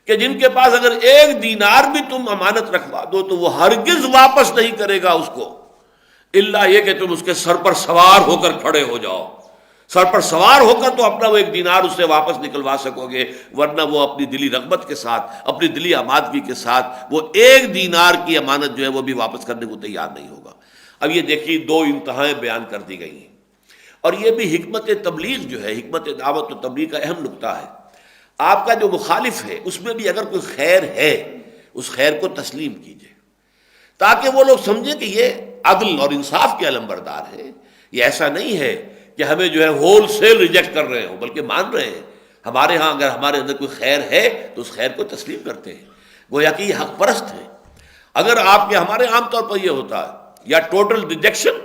کہ جن کے پاس اگر ایک دینار بھی تم امانت رکھوا دو تو وہ ہرگز واپس نہیں کرے گا اس کو، الا یہ کہ تم اس کے سر پر سوار ہو کر کھڑے ہو جاؤ، سر پر سوار ہو کر تو اپنا وہ 1 دینار اس سے واپس نکلوا سکو گے، ورنہ وہ اپنی دلی رغبت کے ساتھ، اپنی دلی آمادگی کے ساتھ وہ 1 دینار کی امانت جو ہے وہ بھی واپس کرنے کو تیار نہیں ہوگا۔ اب یہ دیکھیے 2 انتہائیں بیان کر دی گئی ہیں، اور یہ بھی حکمت تبلیغ جو ہے، حکمت دعوت و تبلیغ کا اہم نقطہ ہے۔ آپ کا جو مخالف ہے اس میں بھی اگر کوئی خیر ہے، اس خیر کو تسلیم کیجیے، تاکہ وہ لوگ سمجھیں کہ یہ عدل اور انصاف کے علمبردار ہے۔ یہ ایسا نہیں ہے کہ ہمیں جو ہے ہول سیل ریجیکٹ کر رہے ہوں، بلکہ مان رہے ہیں۔ ہمارے ہاں اگر ہمارے اندر کوئی خیر ہے تو اس خیر کو تسلیم کرتے ہیں، گویا کہ یہ حق پرست ہے۔ اگر آپ کے ہمارے عام طور پر یہ ہوتا ہے یا ٹوٹل ریجیکشن،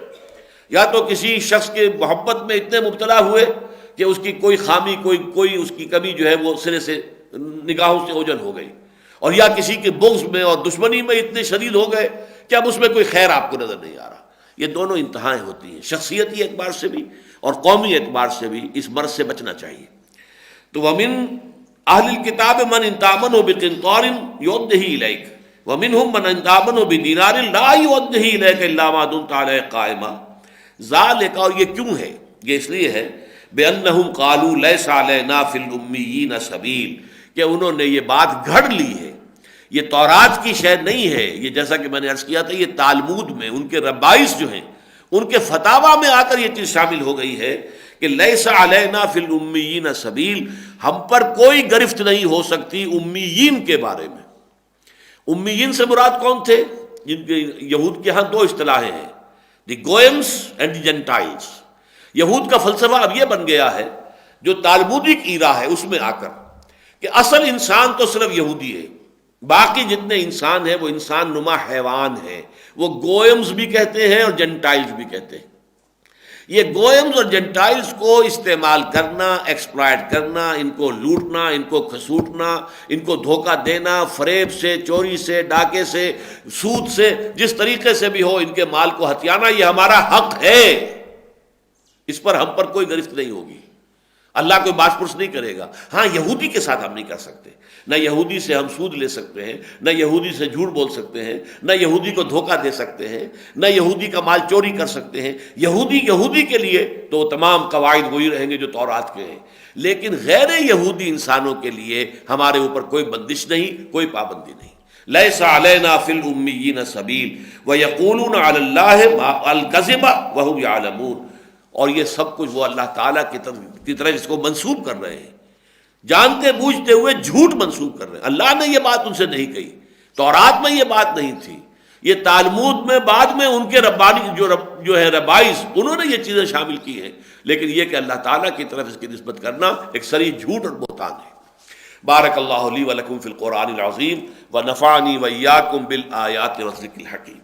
یا تو کسی شخص کے محبت میں اتنے مبتلا ہوئے کہ اس کی کوئی خامی، کوئی اس کی کمی جو ہے وہ سرے سے نگاہوں سے اوجھل ہو گئی، اور یا کسی کے بغض میں اور دشمنی میں اتنے شدید ہو گئے کہ اب اس میں کوئی خیر آپ کو نظر نہیں آ رہا۔ یہ دونوں انتہائیں ہوتی ہیں، شخصیتی اعتبار سے بھی اور قومی اعتبار سے بھی اس مرض سے بچنا چاہیے۔ تو ومن اہل الکتاب من ان تامنوا بقنطار یؤدہ الیک ومنہم من ان تامنوا بدینار لا یؤدہ الیک الا ما دمت علیہ قائما ذالک، اور یہ کیوں ہے؟ یہ اس لیے ہے بأنہم قالوا لیس علینا فی الامیین سبیل، کہ انہوں نے یہ بات گھڑ لی ہے، یہ تورات کی شے نہیں ہے، یہ جیسا کہ میں نے عرض کیا تھا یہ تالمود میں ان کے ربائس جو ہیں ان کے فتاوا میں آ کر یہ چیز شامل ہو گئی ہے کہ لیس علینا فی الامیین سبیل، ہم پر کوئی گرفت نہیں ہو سکتی امیین کے بارے میں۔ امیین سے مراد کون تھے؟ جن کے یہود کے ہاں 2 اصطلاحیں ہیں، دی گوئمس اینڈ دی جنٹائلس۔ یہود کا فلسفہ اب یہ بن گیا ہے جو تالمودک ایرا ہے اس میں آ کر کہ اصل انسان تو صرف یہودی ہے، باقی جتنے انسان ہیں وہ انسان نما حیوان ہیں، وہ گوئمز بھی کہتے ہیں اور جنٹائلز بھی کہتے ہیں۔ یہ گوئمز اور جنٹائلز کو استعمال کرنا، ایکسپلائٹ کرنا، ان کو لوٹنا، ان کو کھسوٹنا، ان کو دھوکہ دینا، فریب سے، چوری سے، ڈاکے سے، سود سے، جس طریقے سے بھی ہو ان کے مال کو ہتھیانا، یہ ہمارا حق ہے، اس پر ہم پر کوئی گرفت نہیں ہوگی، اللہ کوئی باس پرس نہیں کرے گا۔ ہاں یہودی کے ساتھ ہم نہیں کر سکتے، نہ یہودی سے ہم سود لے سکتے ہیں، نہ یہودی سے جھوٹ بول سکتے ہیں، نہ یہودی کو دھوکہ دے سکتے ہیں، نہ یہودی کا مال چوری کر سکتے ہیں۔ یہودی کے لیے تو تمام قواعد وہی رہیں گے جو تورات کے ہیں، لیکن غیر یہودی انسانوں کے لیے ہمارے اوپر کوئی بندش نہیں، کوئی پابندی نہیں۔ لیس علینا فی الامیین سبیل ویقولون علی اللہ الکذب وہم یعلمون، اور یہ سب کچھ وہ اللہ تعالیٰ کی طرف اس کو منسوب کر رہے ہیں، جانتے بوجھتے ہوئے جھوٹ منسوب کر رہے ہیں۔ اللہ نے یہ بات ان سے نہیں کہی، تورات میں یہ بات نہیں تھی، یہ تالمود میں بعد میں ان کے ربانی جو ہے ربائز انہوں نے یہ چیزیں شامل کی ہیں، لیکن یہ کہ اللہ تعالیٰ کی طرف اس کی نسبت کرنا ایک صریح جھوٹ اور بہتان ہے۔ بارک اللہ لی ولکم فی القرآن العظیم ونفعنی وإیاکم بالآیات والذکر الحکیم۔